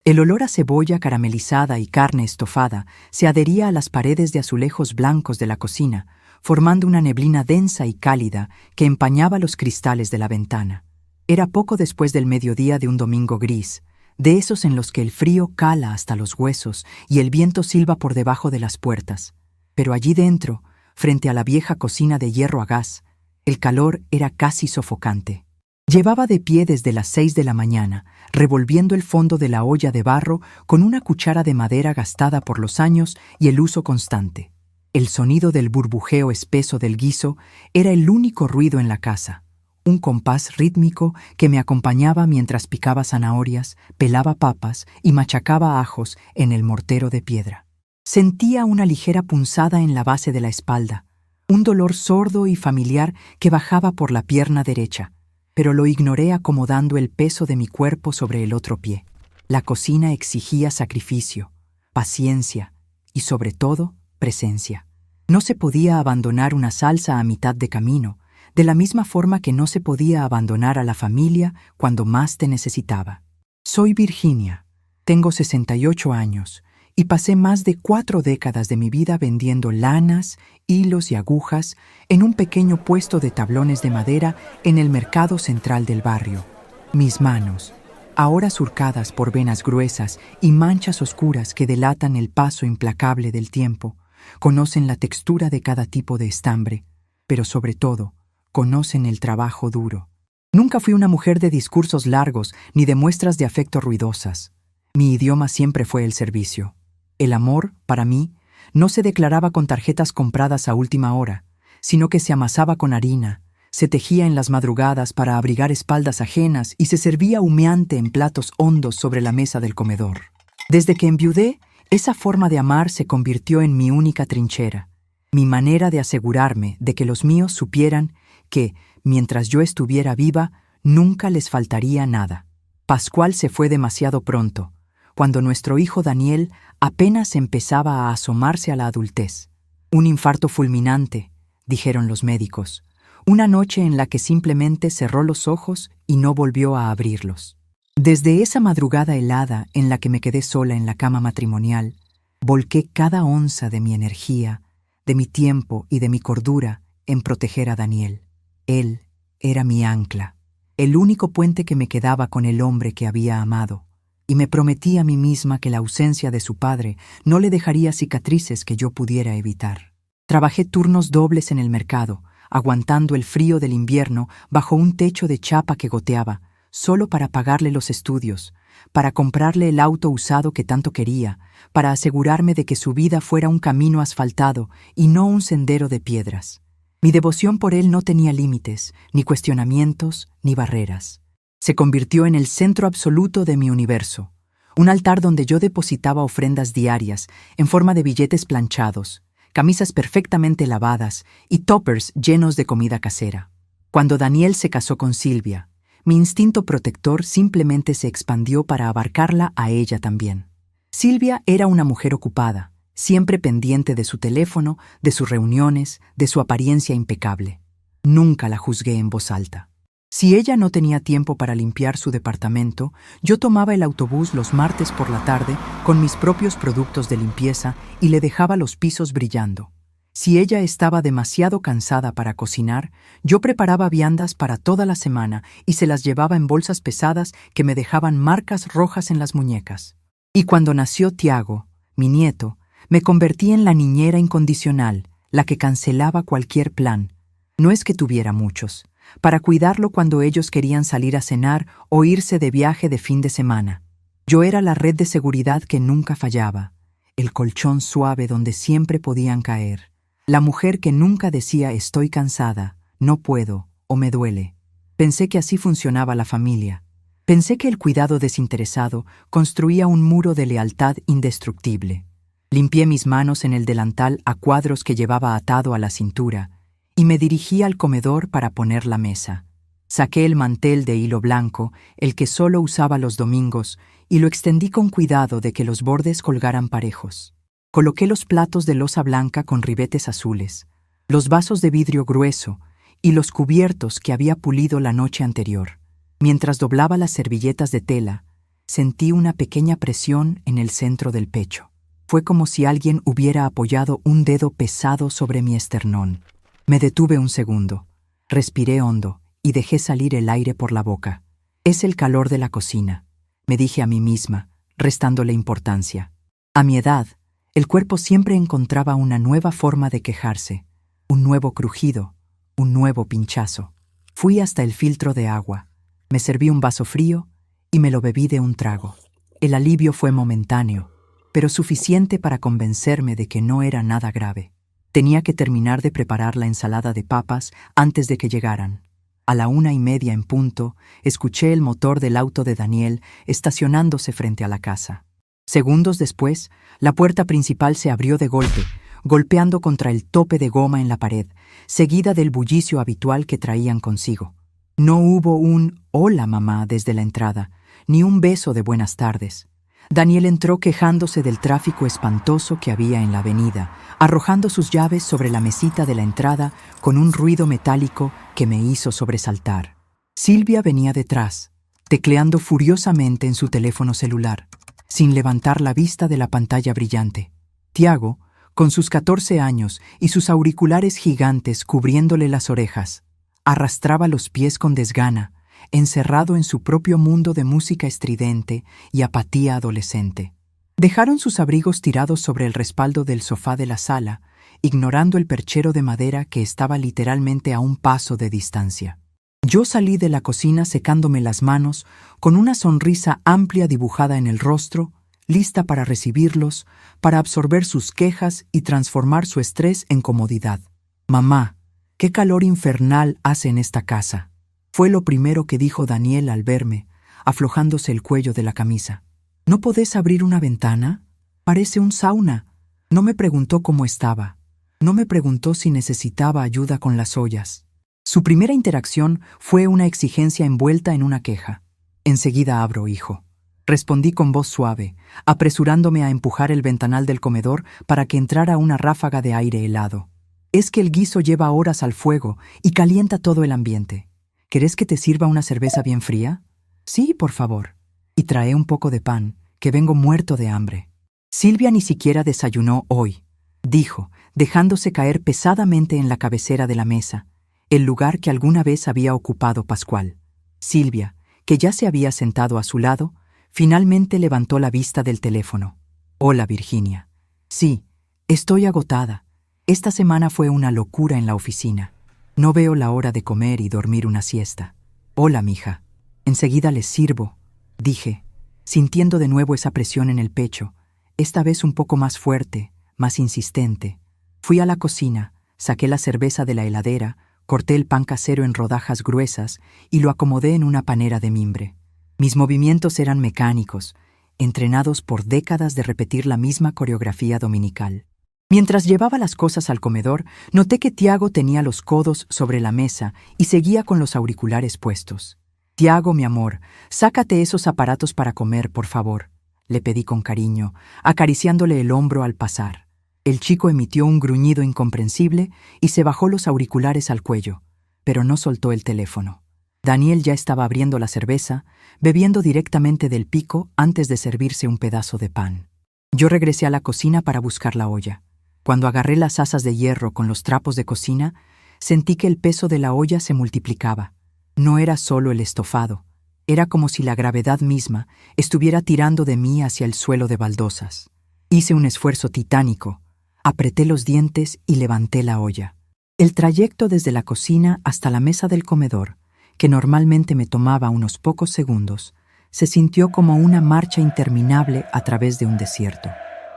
El olor a cebolla caramelizada y carne estofada se adhería a las paredes de azulejos blancos de la cocina, formando una neblina densa y cálida que empañaba los cristales de la ventana. Era poco después del mediodía de un domingo gris, de esos en los que el frío cala hasta los huesos y el viento silba por debajo de las puertas. Pero allí dentro, frente a la vieja cocina de hierro a gas, el calor era casi sofocante. Llevaba de pie desde las 6 de la mañana, revolviendo el fondo de la olla de barro con una cuchara de madera gastada por los años y el uso constante. El sonido del burbujeo espeso del guiso era el único ruido en la casa, un compás rítmico que me acompañaba mientras picaba zanahorias, pelaba papas y machacaba ajos en el mortero de piedra. Sentía una ligera punzada en la base de la espalda, un dolor sordo y familiar que bajaba por la pierna derecha, pero lo ignoré acomodando el peso de mi cuerpo sobre el otro pie. La cocina exigía sacrificio, paciencia y, sobre todo, presencia. No se podía abandonar una salsa a mitad de camino, de la misma forma que no se podía abandonar a la familia cuando más te necesitaba. Soy Virginia, tengo 68 años y pasé más de 4 décadas de mi vida vendiendo lanas, hilos y agujas en un pequeño puesto de tablones de madera en el mercado central del barrio. Mis manos, ahora surcadas por venas gruesas y manchas oscuras que delatan el paso implacable del tiempo, conocen la textura de cada tipo de estambre, pero sobre todo, conocen el trabajo duro. Nunca fui una mujer de discursos largos ni de muestras de afecto ruidosas. Mi idioma siempre fue el servicio. El amor, para mí, no se declaraba con tarjetas compradas a última hora, sino que se amasaba con harina, se tejía en las madrugadas para abrigar espaldas ajenas y se servía humeante en platos hondos sobre la mesa del comedor. Desde que enviudé, esa forma de amar se convirtió en mi única trinchera, mi manera de asegurarme de que los míos supieran que, mientras yo estuviera viva, nunca les faltaría nada. Pascual se fue demasiado pronto, cuando nuestro hijo Daniel apenas empezaba a asomarse a la adultez. Un infarto fulminante, dijeron los médicos, una noche en la que simplemente cerró los ojos y no volvió a abrirlos. Desde esa madrugada helada en la que me quedé sola en la cama matrimonial, volqué cada onza de mi energía, de mi tiempo y de mi cordura en proteger a Daniel. Él era mi ancla, el único puente que me quedaba con el hombre que había amado, y me prometí a mí misma que la ausencia de su padre no le dejaría cicatrices que yo pudiera evitar. Trabajé turnos dobles en el mercado, aguantando el frío del invierno bajo un techo de chapa que goteaba, solo para pagarle los estudios, para comprarle el auto usado que tanto quería, para asegurarme de que su vida fuera un camino asfaltado y no un sendero de piedras. Mi devoción por él no tenía límites, ni cuestionamientos, ni barreras. Se convirtió en el centro absoluto de mi universo, un altar donde yo depositaba ofrendas diarias en forma de billetes planchados, camisas perfectamente lavadas y toppers llenos de comida casera. Cuando Daniel se casó con Silvia, mi instinto protector simplemente se expandió para abarcarla a ella también. Silvia era una mujer ocupada, siempre pendiente de su teléfono, de sus reuniones, de su apariencia impecable. Nunca la juzgué en voz alta. Si ella no tenía tiempo para limpiar su departamento, yo tomaba el autobús los martes por la tarde con mis propios productos de limpieza y le dejaba los pisos brillando. Si ella estaba demasiado cansada para cocinar, yo preparaba viandas para toda la semana y se las llevaba en bolsas pesadas que me dejaban marcas rojas en las muñecas. Y cuando nació Tiago, mi nieto, me convertí en la niñera incondicional, la que cancelaba cualquier plan. No es que tuviera muchos, para cuidarlo cuando ellos querían salir a cenar o irse de viaje de fin de semana. Yo era la red de seguridad que nunca fallaba, el colchón suave donde siempre podían caer, la mujer que nunca decía estoy cansada, no puedo o me duele. Pensé que así funcionaba la familia. Pensé que el cuidado desinteresado construía un muro de lealtad indestructible. Limpié mis manos en el delantal a cuadros que llevaba atado a la cintura y me dirigí al comedor para poner la mesa. Saqué el mantel de hilo blanco, el que solo usaba los domingos, y lo extendí con cuidado de que los bordes colgaran parejos. Coloqué los platos de loza blanca con ribetes azules, los vasos de vidrio grueso y los cubiertos que había pulido la noche anterior. Mientras doblaba las servilletas de tela, Sentí una pequeña presión en el centro del pecho. Fue como si alguien hubiera apoyado un dedo pesado sobre mi esternón. Me detuve un segundo, respiré hondo y dejé salir el aire por la boca. Es el calor de la cocina, me dije a mí misma, restándole importancia. A mi edad, el cuerpo siempre encontraba una nueva forma de quejarse, un nuevo crujido, un nuevo pinchazo. Fui hasta el filtro de agua, me serví un vaso frío y me lo bebí de un trago. El alivio fue momentáneo, pero suficiente para convencerme de que no era nada grave. Tenía que terminar de preparar la ensalada de papas antes de que llegaran. A la 1:30 en punto, escuché el motor del auto de Daniel estacionándose frente a la casa. Segundos después, la puerta principal se abrió de golpe, golpeando contra el tope de goma en la pared, seguida del bullicio habitual que traían consigo. No hubo un «Hola, mamá» desde la entrada, ni un beso de buenas tardes. Daniel entró quejándose del tráfico espantoso que había en la avenida, arrojando sus llaves sobre la mesita de la entrada con un ruido metálico que me hizo sobresaltar. Silvia venía detrás, tecleando furiosamente en su teléfono celular, sin levantar la vista de la pantalla brillante. Tiago, con sus 14 años y sus auriculares gigantes cubriéndole las orejas, arrastraba los pies con desgana, encerrado en su propio mundo de música estridente y apatía adolescente. Dejaron sus abrigos tirados sobre el respaldo del sofá de la sala, ignorando el perchero de madera que estaba literalmente a un paso de distancia. Yo salí de la cocina secándome las manos, con una sonrisa amplia dibujada en el rostro, lista para recibirlos, para absorber sus quejas y transformar su estrés en comodidad. «Mamá, qué calor infernal hace en esta casa», fue lo primero que dijo Daniel al verme, aflojándose el cuello de la camisa. «¿No podés abrir una ventana? Parece un sauna». No me preguntó cómo estaba. No me preguntó si necesitaba ayuda con las ollas. Su primera interacción fue una exigencia envuelta en una queja. «Enseguida abro, hijo», respondí con voz suave, apresurándome a empujar el ventanal del comedor para que entrara una ráfaga de aire helado. «Es que el guiso lleva horas al fuego y calienta todo el ambiente. ¿Querés que te sirva una cerveza bien fría?» «Sí, por favor. Y trae un poco de pan, que vengo muerto de hambre». «Silvia ni siquiera desayunó hoy», dijo, dejándose caer pesadamente en la cabecera de la mesa, el lugar que alguna vez había ocupado Pascual. Silvia, que ya se había sentado a su lado, finalmente levantó la vista del teléfono. «Hola, Virginia. Sí, estoy agotada. Esta semana fue una locura en la oficina. No veo la hora de comer y dormir una siesta». «Hola, mija. Enseguida les sirvo», dije, sintiendo de nuevo esa presión en el pecho, esta vez un poco más fuerte, más insistente. Fui a la cocina, saqué la cerveza de la heladera, corté el pan casero en rodajas gruesas y lo acomodé en una panera de mimbre. Mis movimientos eran mecánicos, entrenados por décadas de repetir la misma coreografía dominical. Mientras llevaba las cosas al comedor, noté que Tiago tenía los codos sobre la mesa y seguía con los auriculares puestos. «Tiago, mi amor, sácate esos aparatos para comer, por favor», le pedí con cariño, acariciándole el hombro al pasar. El chico emitió un gruñido incomprensible y se bajó los auriculares al cuello, pero no soltó el teléfono. Daniel ya estaba abriendo la cerveza, bebiendo directamente del pico antes de servirse un pedazo de pan. Yo regresé a la cocina para buscar la olla. Cuando agarré las asas de hierro con los trapos de cocina, sentí que el peso de la olla se multiplicaba. No era solo el estofado, era como si la gravedad misma estuviera tirando de mí hacia el suelo de baldosas. Hice un esfuerzo titánico, apreté los dientes y levanté la olla. El trayecto desde la cocina hasta la mesa del comedor, que normalmente me tomaba unos pocos segundos, se sintió como una marcha interminable a través de un desierto.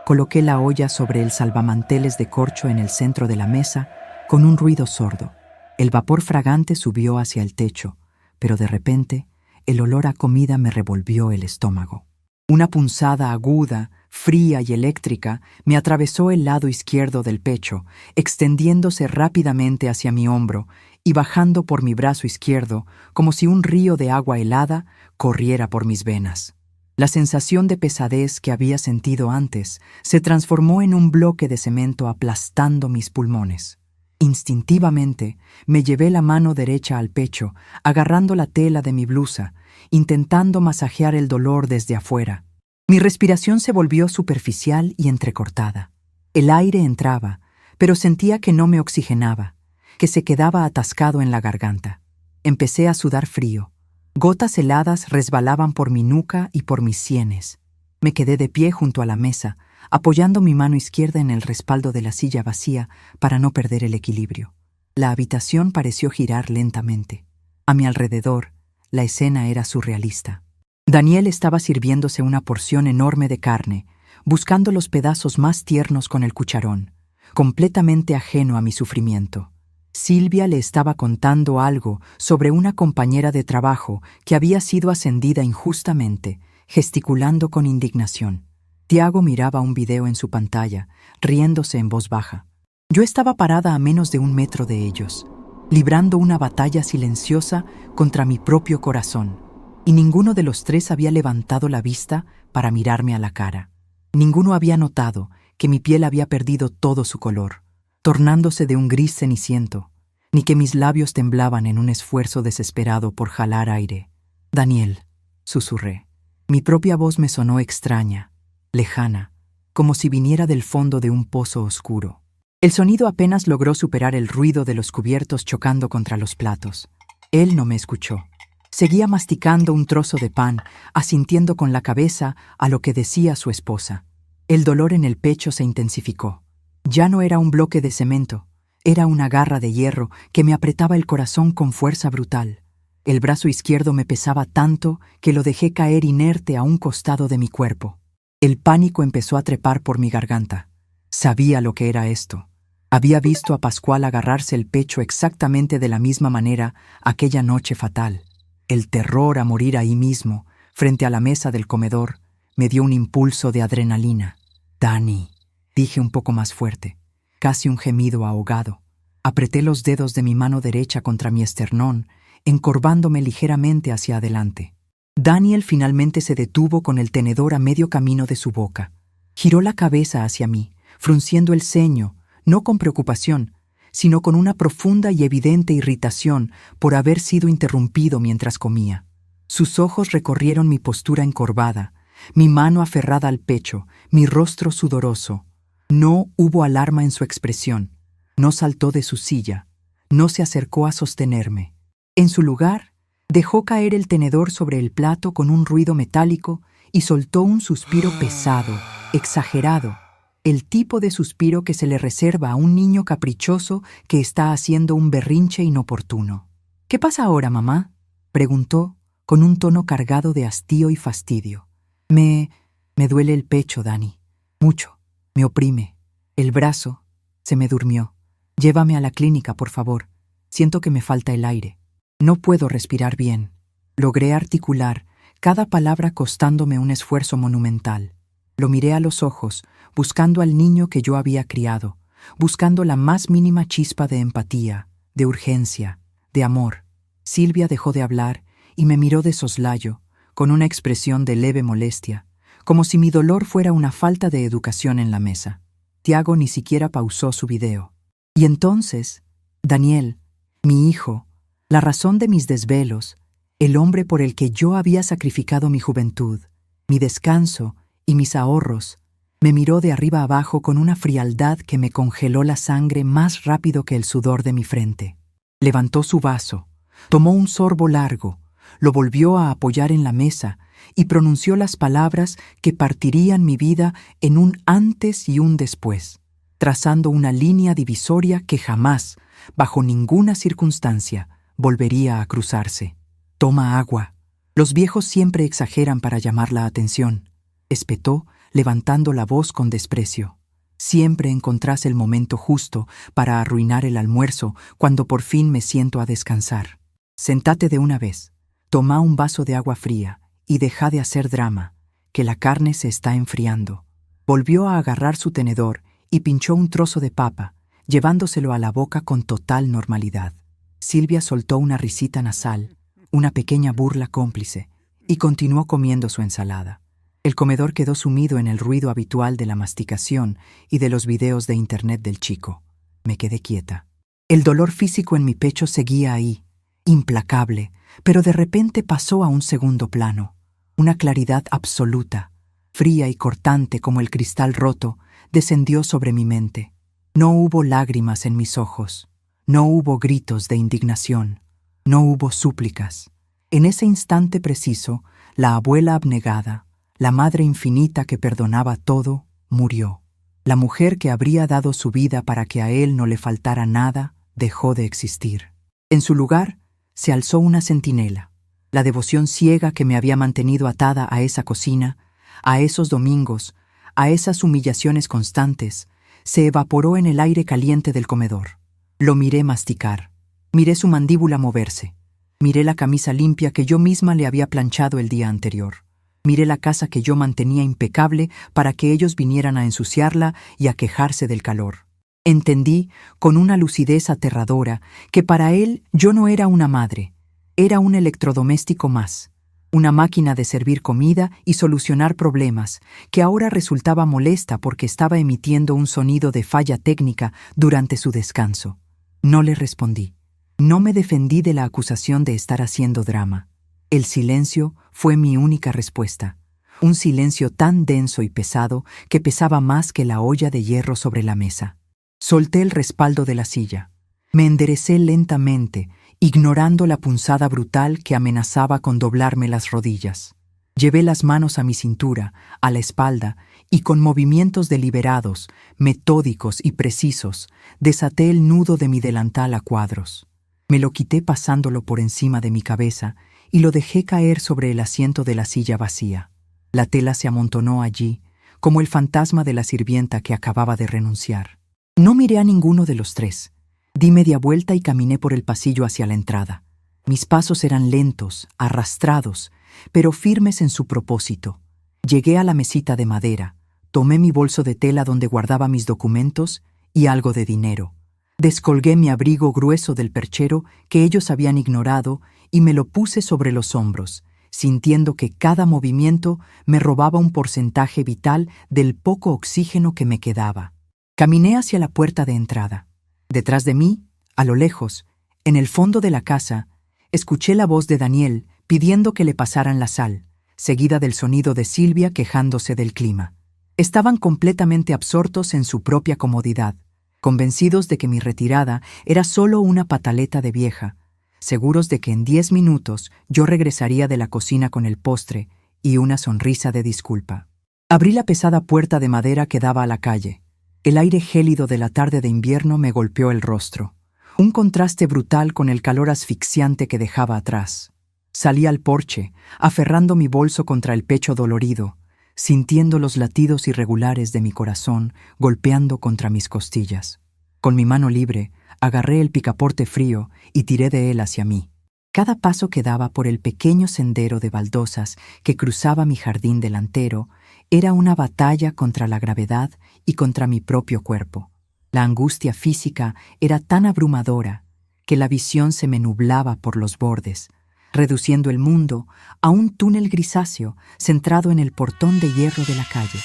Coloqué la olla sobre el salvamanteles de corcho en el centro de la mesa con un ruido sordo. El vapor fragante subió hacia el techo, pero de repente el olor a comida me revolvió el estómago. Una punzada aguda, fría y eléctrica me atravesó el lado izquierdo del pecho, extendiéndose rápidamente hacia mi hombro y bajando por mi brazo izquierdo como si un río de agua helada corriera por mis venas. La sensación de pesadez que había sentido antes se transformó en un bloque de cemento aplastando mis pulmones. Instintivamente me llevé la mano derecha al pecho, agarrando la tela de mi blusa, intentando masajear el dolor desde afuera. Mi respiración se volvió superficial y entrecortada. El aire entraba, pero sentía que no me oxigenaba, que se quedaba atascado en la garganta. Empecé a sudar frío. Gotas heladas resbalaban por mi nuca y por mis sienes. Me quedé de pie junto a la mesa, apoyando mi mano izquierda en el respaldo de la silla vacía para no perder el equilibrio. La habitación pareció girar lentamente. A mi alrededor, la escena era surrealista. Daniel estaba sirviéndose una porción enorme de carne, buscando los pedazos más tiernos con el cucharón, completamente ajeno a mi sufrimiento. Silvia le estaba contando algo sobre una compañera de trabajo que había sido ascendida injustamente, gesticulando con indignación. Tiago miraba un video en su pantalla, riéndose en voz baja. Yo estaba parada a menos de 1 metro de ellos, librando una batalla silenciosa contra mi propio corazón, y ninguno de los tres había levantado la vista para mirarme a la cara. Ninguno había notado que mi piel había perdido todo su color, tornándose de un gris ceniciento, ni que mis labios temblaban en un esfuerzo desesperado por jalar aire. «Daniel», susurré. Mi propia voz me sonó extraña, lejana, como si viniera del fondo de un pozo oscuro. El sonido apenas logró superar el ruido de los cubiertos chocando contra los platos. Él no me escuchó. Seguía masticando un trozo de pan, asintiendo con la cabeza a lo que decía su esposa. El dolor en el pecho se intensificó. Ya no era un bloque de cemento, era una garra de hierro que me apretaba el corazón con fuerza brutal. El brazo izquierdo me pesaba tanto que lo dejé caer inerte a un costado de mi cuerpo. El pánico empezó a trepar por mi garganta. Sabía lo que era esto. Había visto a Pascual agarrarse el pecho exactamente de la misma manera aquella noche fatal. El terror a morir ahí mismo, frente a la mesa del comedor, me dio un impulso de adrenalina. «Dani», dije un poco más fuerte, casi un gemido ahogado. Apreté los dedos de mi mano derecha contra mi esternón, encorvándome ligeramente hacia adelante. Daniel finalmente se detuvo con el tenedor a medio camino de su boca. Giró la cabeza hacia mí, frunciendo el ceño, no con preocupación, sino con una profunda y evidente irritación por haber sido interrumpido mientras comía. Sus ojos recorrieron mi postura encorvada, mi mano aferrada al pecho, mi rostro sudoroso. No hubo alarma en su expresión, no saltó de su silla, no se acercó a sostenerme. En su lugar, dejó caer el tenedor sobre el plato con un ruido metálico y soltó un suspiro pesado, exagerado, el tipo de suspiro que se le reserva a un niño caprichoso que está haciendo un berrinche inoportuno. «¿Qué pasa ahora, mamá?», preguntó, con un tono cargado de hastío y fastidio. Me duele el pecho, Dani. Mucho. Me oprime. El brazo. Se me durmió. Llévame a la clínica, por favor. Siento que me falta el aire. No puedo respirar bien». Logré articular, cada palabra costándome un esfuerzo monumental. Lo miré a los ojos, buscando al niño que yo había criado, buscando la más mínima chispa de empatía, de urgencia, de amor. Silvia dejó de hablar y me miró de soslayo, con una expresión de leve molestia, como si mi dolor fuera una falta de educación en la mesa. Tiago ni siquiera pausó su video. Y entonces, Daniel, mi hijo, la razón de mis desvelos, el hombre por el que yo había sacrificado mi juventud, mi descanso y mis ahorros, me miró de arriba abajo con una frialdad que me congeló la sangre más rápido que el sudor de mi frente. Levantó su vaso, tomó un sorbo largo, lo volvió a apoyar en la mesa y pronunció las palabras que partirían mi vida en un antes y un después, trazando una línea divisoria que jamás, bajo ninguna circunstancia, volvería a cruzarse. «Toma agua. Los viejos siempre exageran para llamar la atención», espetó, levantando la voz con desprecio. «Siempre encontrás el momento justo para arruinar el almuerzo cuando por fin me siento a descansar. Sentate de una vez, toma un vaso de agua fría y deja de hacer drama, que la carne se está enfriando». Volvió a agarrar su tenedor y pinchó un trozo de papa, llevándoselo a la boca con total normalidad. Silvia soltó una risita nasal, una pequeña burla cómplice, y continuó comiendo su ensalada. El comedor quedó sumido en el ruido habitual de la masticación y de los videos de internet del chico. Me quedé quieta. El dolor físico en mi pecho seguía ahí, implacable, pero de repente pasó a un segundo plano. Una claridad absoluta, fría y cortante como el cristal roto, descendió sobre mi mente. No hubo lágrimas en mis ojos, no hubo gritos de indignación, no hubo súplicas. En ese instante preciso, la abuela abnegada, la madre infinita que perdonaba todo, murió. La mujer que habría dado su vida para que a él no le faltara nada, dejó de existir. En su lugar, se alzó una centinela. La devoción ciega que me había mantenido atada a esa cocina, a esos domingos, a esas humillaciones constantes, se evaporó en el aire caliente del comedor. Lo miré masticar, miré su mandíbula moverse, miré la camisa limpia que yo misma le había planchado el día anterior. Miré la casa que yo mantenía impecable para que ellos vinieran a ensuciarla y a quejarse del calor. Entendí, con una lucidez aterradora, que para él yo no era una madre, era un electrodoméstico más, una máquina de servir comida y solucionar problemas, que ahora resultaba molesta porque estaba emitiendo un sonido de falla técnica durante su descanso. No le respondí. No me defendí de la acusación de estar haciendo drama. El silencio fue mi única respuesta, un silencio tan denso y pesado que pesaba más que la olla de hierro sobre la mesa. Solté el respaldo de la silla. Me enderecé lentamente, ignorando la punzada brutal que amenazaba con doblarme las rodillas. Llevé las manos a mi cintura, a la espalda, y con movimientos deliberados, metódicos y precisos, desaté el nudo de mi delantal a cuadros. Me lo quité pasándolo por encima de mi cabeza y lo dejé caer sobre el asiento de la silla vacía. La tela se amontonó allí, como el fantasma de la sirvienta que acababa de renunciar. No miré a ninguno de los tres. Di media vuelta y caminé por el pasillo hacia la entrada. Mis pasos eran lentos, arrastrados, pero firmes en su propósito. Llegué a la mesita de madera, tomé mi bolso de tela donde guardaba mis documentos y algo de dinero. Descolgué mi abrigo grueso del perchero que ellos habían ignorado y me lo puse sobre los hombros, sintiendo que cada movimiento me robaba un porcentaje vital del poco oxígeno que me quedaba. Caminé hacia la puerta de entrada. Detrás de mí, a lo lejos, en el fondo de la casa, escuché la voz de Daniel pidiendo que le pasaran la sal, seguida del sonido de Silvia quejándose del clima. Estaban completamente absortos en su propia comodidad, convencidos de que mi retirada era solo una pataleta de vieja, seguros de que en 10 minutos yo regresaría de la cocina con el postre y una sonrisa de disculpa. Abrí la pesada puerta de madera que daba a la calle. El aire gélido de la tarde de invierno me golpeó el rostro, un contraste brutal con el calor asfixiante que dejaba atrás. Salí al porche, aferrando mi bolso contra el pecho dolorido, sintiendo los latidos irregulares de mi corazón golpeando contra mis costillas. Con mi mano libre, agarré el picaporte frío y tiré de él hacia mí. Cada paso que daba por el pequeño sendero de baldosas que cruzaba mi jardín delantero era una batalla contra la gravedad y contra mi propio cuerpo. La angustia física era tan abrumadora que la visión se me nublaba por los bordes, reduciendo el mundo a un túnel grisáceo centrado en el portón de hierro de la calle.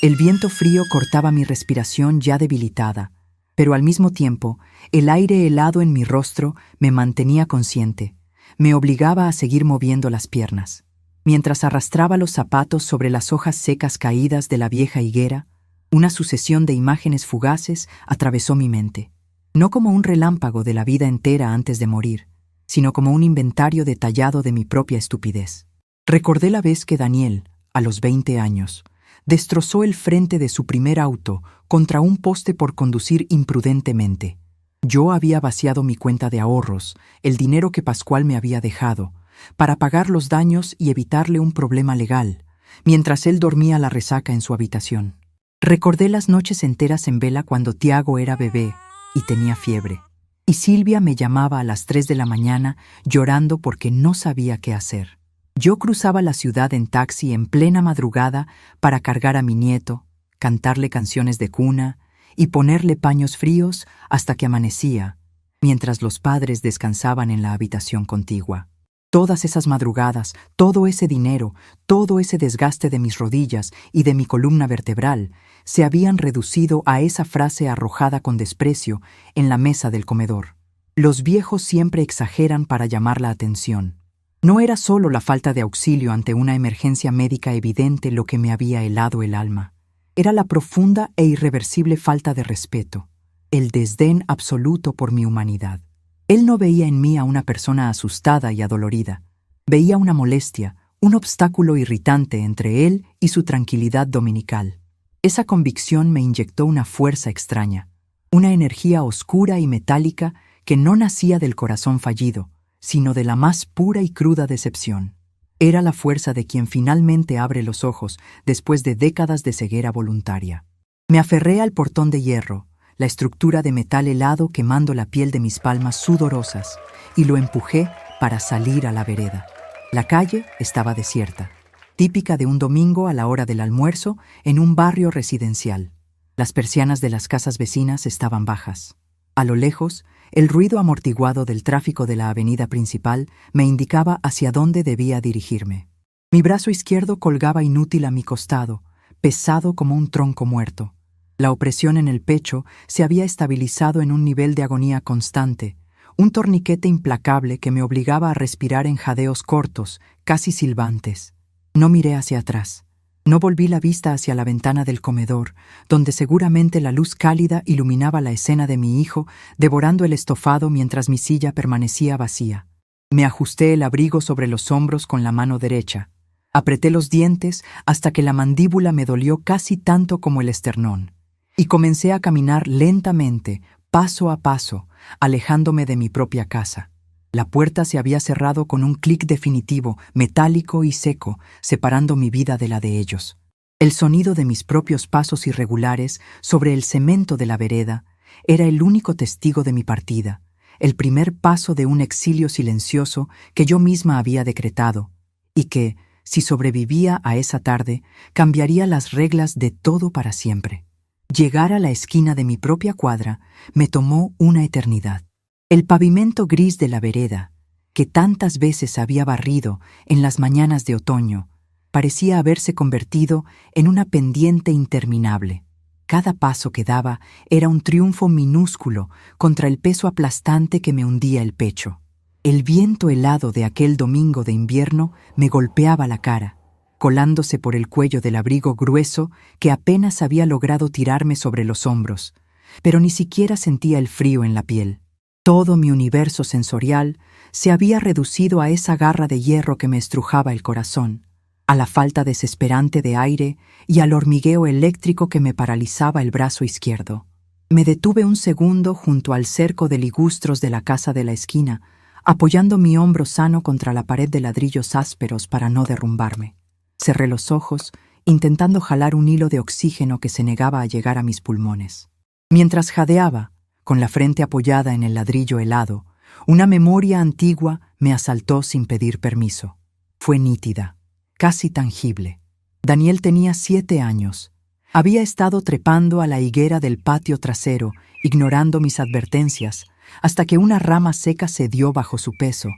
El viento frío cortaba mi respiración ya debilitada, pero al mismo tiempo, el aire helado en mi rostro me mantenía consciente, me obligaba a seguir moviendo las piernas. Mientras arrastraba los zapatos sobre las hojas secas caídas de la vieja higuera, una sucesión de imágenes fugaces atravesó mi mente, no como un relámpago de la vida entera antes de morir, sino como un inventario detallado de mi propia estupidez. Recordé la vez que Daniel, a los 20 años, destrozó el frente de su primer auto contra un poste por conducir imprudentemente. Yo había vaciado mi cuenta de ahorros, el dinero que Pascual me había dejado, para pagar los daños y evitarle un problema legal, mientras él dormía a la resaca en su habitación. Recordé las noches enteras en vela cuando Tiago era bebé y tenía fiebre, y Silvia me llamaba a las 3 de la mañana llorando porque no sabía qué hacer. Yo cruzaba la ciudad en taxi en plena madrugada para cargar a mi nieto, cantarle canciones de cuna y ponerle paños fríos hasta que amanecía, mientras los padres descansaban en la habitación contigua. Todas esas madrugadas, todo ese dinero, todo ese desgaste de mis rodillas y de mi columna vertebral se habían reducido a esa frase arrojada con desprecio en la mesa del comedor. Los viejos siempre exageran para llamar la atención. No era solo la falta de auxilio ante una emergencia médica evidente lo que me había helado el alma. Era la profunda e irreversible falta de respeto, el desdén absoluto por mi humanidad. Él no veía en mí a una persona asustada y adolorida. Veía una molestia, un obstáculo irritante entre él y su tranquilidad dominical. Esa convicción me inyectó una fuerza extraña, una energía oscura y metálica que no nacía del corazón fallido, sino de la más pura y cruda decepción. Era la fuerza de quien finalmente abre los ojos después de décadas de ceguera voluntaria. Me aferré al portón de hierro, la estructura de metal helado quemando la piel de mis palmas sudorosas, y lo empujé para salir a la vereda. La calle estaba desierta, típica de un domingo a la hora del almuerzo en un barrio residencial. Las persianas de las casas vecinas estaban bajas. A lo lejos, el ruido amortiguado del tráfico de la avenida principal me indicaba hacia dónde debía dirigirme. Mi brazo izquierdo colgaba inútil a mi costado, pesado como un tronco muerto. La opresión en el pecho se había estabilizado en un nivel de agonía constante, un torniquete implacable que me obligaba a respirar en jadeos cortos, casi silbantes. No miré hacia atrás. No volví la vista hacia la ventana del comedor, donde seguramente la luz cálida iluminaba la escena de mi hijo devorando el estofado mientras mi silla permanecía vacía. Me ajusté el abrigo sobre los hombros con la mano derecha. Apreté los dientes hasta que la mandíbula me dolió casi tanto como el esternón. Y comencé a caminar lentamente, paso a paso, alejándome de mi propia casa. La puerta se había cerrado con un clic definitivo, metálico y seco, separando mi vida de la de ellos. El sonido de mis propios pasos irregulares sobre el cemento de la vereda era el único testigo de mi partida, el primer paso de un exilio silencioso que yo misma había decretado, y que, si sobrevivía a esa tarde, cambiaría las reglas de todo para siempre. Llegar a la esquina de mi propia cuadra me tomó una eternidad. El pavimento gris de la vereda, que tantas veces había barrido en las mañanas de otoño, parecía haberse convertido en una pendiente interminable. Cada paso que daba era un triunfo minúsculo contra el peso aplastante que me hundía el pecho. El viento helado de aquel domingo de invierno me golpeaba la cara, colándose por el cuello del abrigo grueso que apenas había logrado tirarme sobre los hombros, pero ni siquiera sentía el frío en la piel. Todo mi universo sensorial se había reducido a esa garra de hierro que me estrujaba el corazón, a la falta desesperante de aire y al hormigueo eléctrico que me paralizaba el brazo izquierdo. Me detuve un segundo junto al cerco de ligustros de la casa de la esquina, apoyando mi hombro sano contra la pared de ladrillos ásperos para no derrumbarme. Cerré los ojos, intentando jalar un hilo de oxígeno que se negaba a llegar a mis pulmones. Mientras jadeaba, con la frente apoyada en el ladrillo helado, una memoria antigua me asaltó sin pedir permiso. Fue nítida, casi tangible. Daniel tenía 7 años. Había estado trepando a la higuera del patio trasero, ignorando mis advertencias, hasta que una rama seca cedió bajo su peso.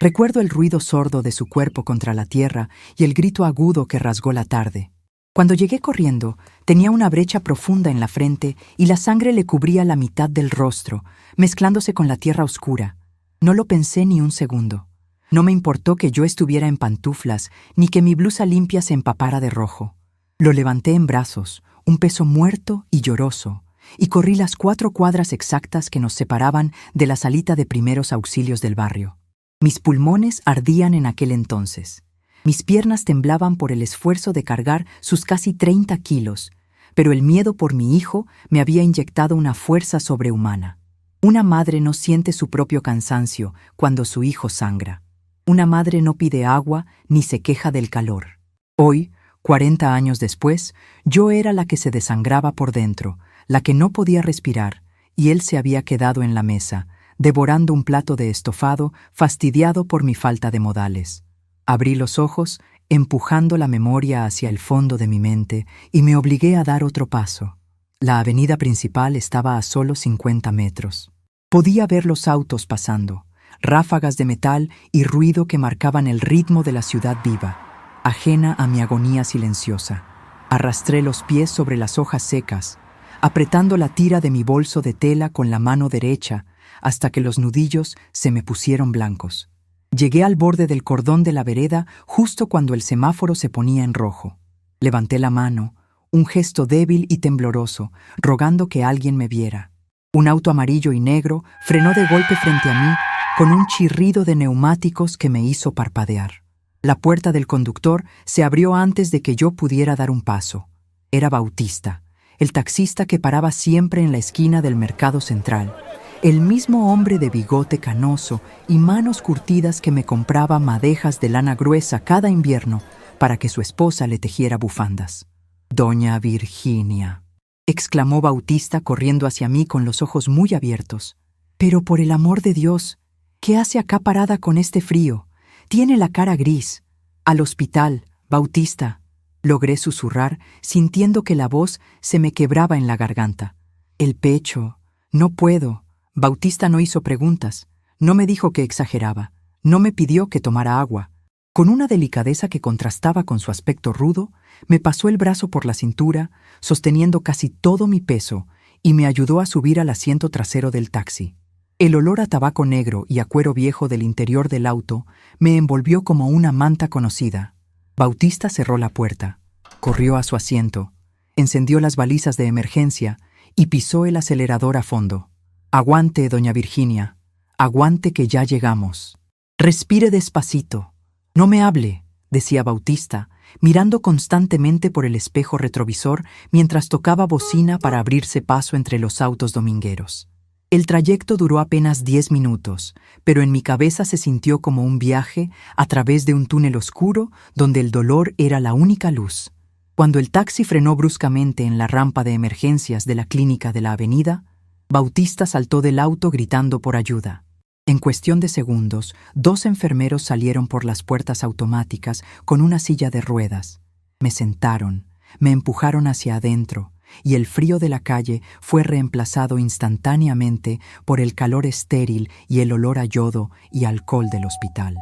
Recuerdo el ruido sordo de su cuerpo contra la tierra y el grito agudo que rasgó la tarde. Cuando llegué corriendo, tenía una brecha profunda en la frente y la sangre le cubría la mitad del rostro, mezclándose con la tierra oscura. No lo pensé ni un segundo. No me importó que yo estuviera en pantuflas, ni que mi blusa limpia se empapara de rojo. Lo levanté en brazos, un peso muerto y lloroso, y corrí las 4 cuadras exactas que nos separaban de la salita de primeros auxilios del barrio. Mis pulmones ardían en aquel entonces. Mis piernas temblaban por el esfuerzo de cargar sus casi 30 kilos, pero el miedo por mi hijo me había inyectado una fuerza sobrehumana. Una madre no siente su propio cansancio cuando su hijo sangra. Una madre no pide agua ni se queja del calor. Hoy, 40 años después, yo era la que se desangraba por dentro, la que no podía respirar, y él se había quedado en la mesa, devorando un plato de estofado, fastidiado por mi falta de modales. Abrí los ojos, empujando la memoria hacia el fondo de mi mente, y me obligué a dar otro paso. La avenida principal estaba a solo 50 metros. Podía ver los autos pasando, ráfagas de metal y ruido que marcaban el ritmo de la ciudad viva, ajena a mi agonía silenciosa. Arrastré los pies sobre las hojas secas, apretando la tira de mi bolso de tela con la mano derecha hasta que los nudillos se me pusieron blancos. Llegué al borde del cordón de la vereda justo cuando el semáforo se ponía en rojo. Levanté la mano, un gesto débil y tembloroso, rogando que alguien me viera. Un auto amarillo y negro frenó de golpe frente a mí con un chirrido de neumáticos que me hizo parpadear. La puerta del conductor se abrió antes de que yo pudiera dar un paso. Era Bautista, el taxista que paraba siempre en la esquina del mercado central. El mismo hombre de bigote canoso y manos curtidas que me compraba madejas de lana gruesa cada invierno para que su esposa le tejiera bufandas. «Doña Virginia», exclamó Bautista corriendo hacia mí con los ojos muy abiertos. «Pero por el amor de Dios, ¿qué hace acá parada con este frío? Tiene la cara gris. Al hospital, Bautista», logré susurrar, sintiendo que la voz se me quebraba en la garganta. «El pecho. No puedo». Bautista no hizo preguntas, no me dijo que exageraba, no me pidió que tomara agua. Con una delicadeza que contrastaba con su aspecto rudo, me pasó el brazo por la cintura, sosteniendo casi todo mi peso, y me ayudó a subir al asiento trasero del taxi. El olor a tabaco negro y a cuero viejo del interior del auto me envolvió como una manta conocida. Bautista cerró la puerta, corrió a su asiento, encendió las balizas de emergencia y pisó el acelerador a fondo. «Aguante, doña Virginia, aguante que ya llegamos. Respire despacito. No me hable», decía Bautista, mirando constantemente por el espejo retrovisor mientras tocaba bocina para abrirse paso entre los autos domingueros. El trayecto duró apenas 10 minutos, pero en mi cabeza se sintió como un viaje a través de un túnel oscuro donde el dolor era la única luz. Cuando el taxi frenó bruscamente en la rampa de emergencias de la clínica de la avenida, Bautista saltó del auto gritando por ayuda. En cuestión de segundos, 2 enfermeros salieron por las puertas automáticas con una silla de ruedas. Me sentaron, me empujaron hacia adentro, y el frío de la calle fue reemplazado instantáneamente por el calor estéril y el olor a yodo y alcohol del hospital.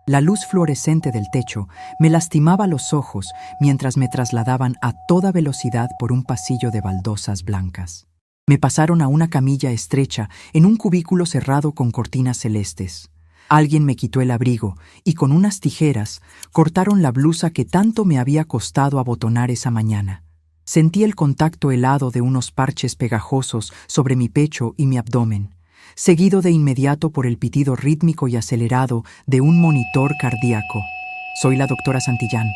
La luz fluorescente del techo me lastimaba los ojos mientras me trasladaban a toda velocidad por un pasillo de baldosas blancas. Me pasaron a una camilla estrecha en un cubículo cerrado con cortinas celestes. Alguien me quitó el abrigo y con unas tijeras cortaron la blusa que tanto me había costado abotonar esa mañana. Sentí el contacto helado de unos parches pegajosos sobre mi pecho y mi abdomen, seguido de inmediato por el pitido rítmico y acelerado de un monitor cardíaco. «Soy la doctora Santillán»,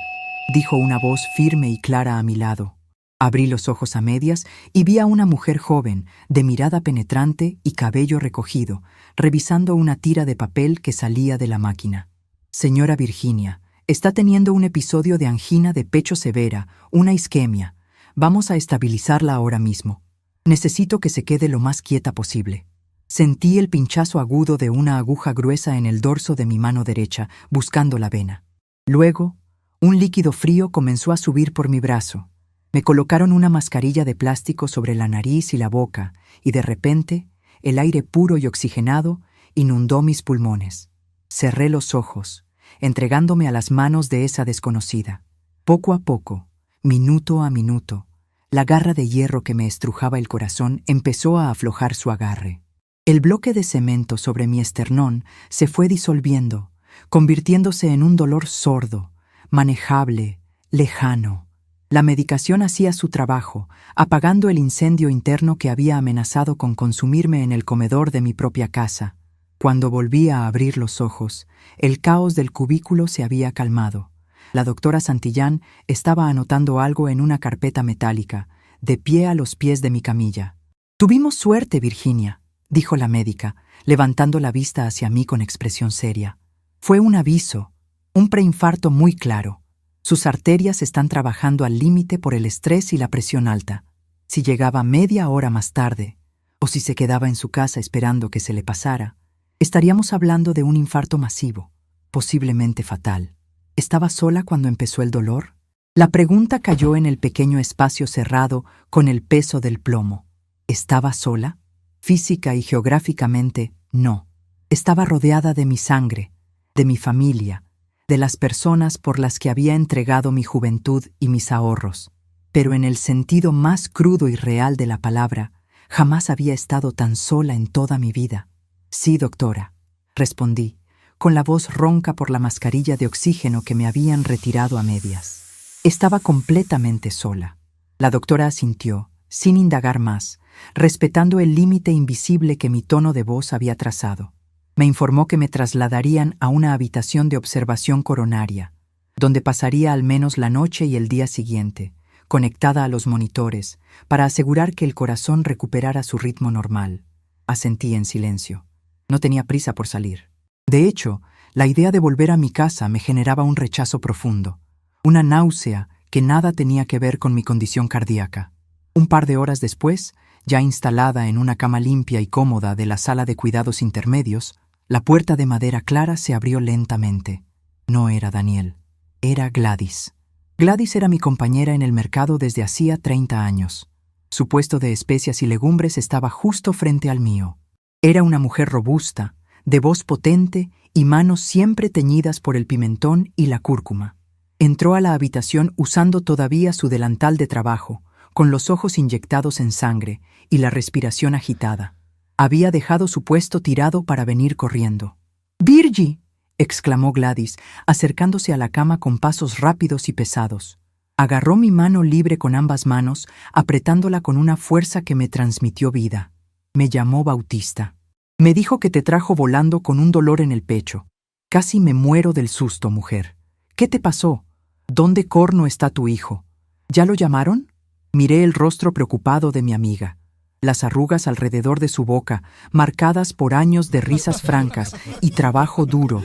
dijo una voz firme y clara a mi lado. Abrí los ojos a medias y vi a una mujer joven, de mirada penetrante y cabello recogido, revisando una tira de papel que salía de la máquina. «Señora Virginia, está teniendo un episodio de angina de pecho severa, una isquemia. Vamos a estabilizarla ahora mismo. Necesito que se quede lo más quieta posible». Sentí el pinchazo agudo de una aguja gruesa en el dorso de mi mano derecha, buscando la vena. Luego, un líquido frío comenzó a subir por mi brazo. Me colocaron una mascarilla de plástico sobre la nariz y la boca, y de repente, el aire puro y oxigenado inundó mis pulmones. Cerré los ojos, entregándome a las manos de esa desconocida. Poco a poco, minuto a minuto, la garra de hierro que me estrujaba el corazón empezó a aflojar su agarre. El bloque de cemento sobre mi esternón se fue disolviendo, convirtiéndose en un dolor sordo, manejable, lejano. La medicación hacía su trabajo, apagando el incendio interno que había amenazado con consumirme en el comedor de mi propia casa. Cuando volví a abrir los ojos, el caos del cubículo se había calmado. La doctora Santillán estaba anotando algo en una carpeta metálica, de pie a los pies de mi camilla. «Tuvimos suerte, Virginia», dijo la médica, levantando la vista hacia mí con expresión seria. «Fue un aviso, un preinfarto muy claro. Sus arterias están trabajando al límite por el estrés y la presión alta. Si llegaba media hora más tarde, o si se quedaba en su casa esperando que se le pasara, estaríamos hablando de un infarto masivo, posiblemente fatal». ¿Estaba sola cuando empezó el dolor? La pregunta cayó en el pequeño espacio cerrado con el peso del plomo. ¿Estaba sola? Física y geográficamente, no. Estaba rodeada de mi sangre, de mi familia, de las personas por las que había entregado mi juventud y mis ahorros. Pero en el sentido más crudo y real de la palabra, jamás había estado tan sola en toda mi vida. «Sí, doctora», respondí, con la voz ronca por la mascarilla de oxígeno que me habían retirado a medias. Estaba completamente sola. La doctora asintió, sin indagar más, respetando el límite invisible que mi tono de voz había trazado. Me informó que me trasladarían a una habitación de observación coronaria, donde pasaría al menos la noche y el día siguiente, conectada a los monitores, para asegurar que el corazón recuperara su ritmo normal. Asentí en silencio. No tenía prisa por salir. De hecho, la idea de volver a mi casa me generaba un rechazo profundo, una náusea que nada tenía que ver con mi condición cardíaca. Un par de horas después, ya instalada en una cama limpia y cómoda de la sala de cuidados intermedios, la puerta de madera clara se abrió lentamente. No era Daniel, era Gladys. Gladys era mi compañera en el mercado desde hacía 30 años. Su puesto de especias y legumbres estaba justo frente al mío. Era una mujer robusta, de voz potente y manos siempre teñidas por el pimentón y la cúrcuma. Entró a la habitación usando todavía su delantal de trabajo, con los ojos inyectados en sangre y la respiración agitada. Había dejado su puesto tirado para venir corriendo. «¡Virgie!», exclamó Gladys, acercándose a la cama con pasos rápidos y pesados. Agarró mi mano libre con ambas manos, apretándola con una fuerza que me transmitió vida. Me llamó Bautista. Me dijo que te trajo volando con un dolor en el pecho. Casi me muero del susto, mujer. ¿Qué te pasó? ¿Dónde corno está tu hijo? ¿Ya lo llamaron? Miré el rostro preocupado de mi amiga. Las arrugas alrededor de su boca, marcadas por años de risas francas y trabajo duro,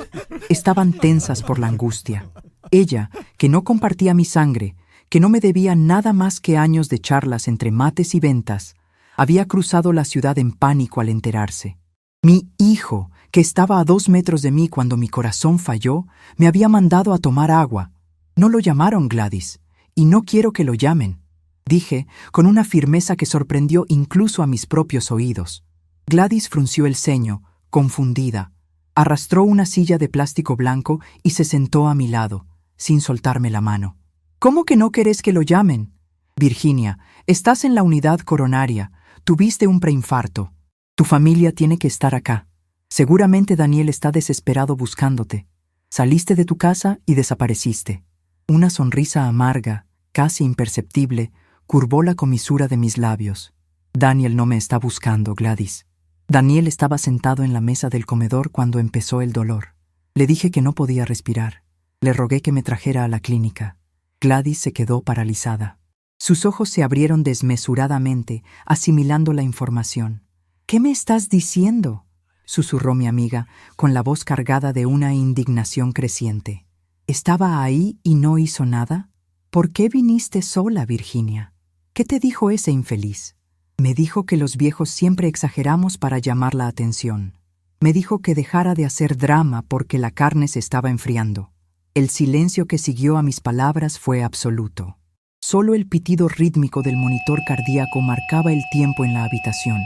estaban tensas por la angustia. Ella, que no compartía mi sangre, que no me debía nada más que años de charlas entre mates y ventas, había cruzado la ciudad en pánico al enterarse. Mi hijo, que estaba a 2 metros de mí cuando mi corazón falló, me había mandado a tomar agua. No lo llamaron, Gladys, y no quiero que lo llamen, dije, con una firmeza que sorprendió incluso a mis propios oídos. Gladys frunció el ceño, confundida. Arrastró una silla de plástico blanco y se sentó a mi lado, sin soltarme la mano. ¿Cómo que no querés que lo llamen? Virginia, estás en la unidad coronaria. Tuviste un preinfarto. Tu familia tiene que estar acá. Seguramente Daniel está desesperado buscándote. Saliste de tu casa y desapareciste. Una sonrisa amarga, casi imperceptible, curvó la comisura de mis labios. Daniel no me está buscando, Gladys. Daniel estaba sentado en la mesa del comedor cuando empezó el dolor. Le dije que no podía respirar. Le rogué que me trajera a la clínica. Gladys se quedó paralizada. Sus ojos se abrieron desmesuradamente, asimilando la información. «¿Qué me estás diciendo?», susurró mi amiga, con la voz cargada de una indignación creciente. «¿Estaba ahí y no hizo nada? ¿Por qué viniste sola, Virginia? ¿Qué te dijo ese infeliz?» Me dijo que los viejos siempre exageramos para llamar la atención. Me dijo que dejara de hacer drama porque la carne se estaba enfriando. El silencio que siguió a mis palabras fue absoluto. Solo el pitido rítmico del monitor cardíaco marcaba el tiempo en la habitación.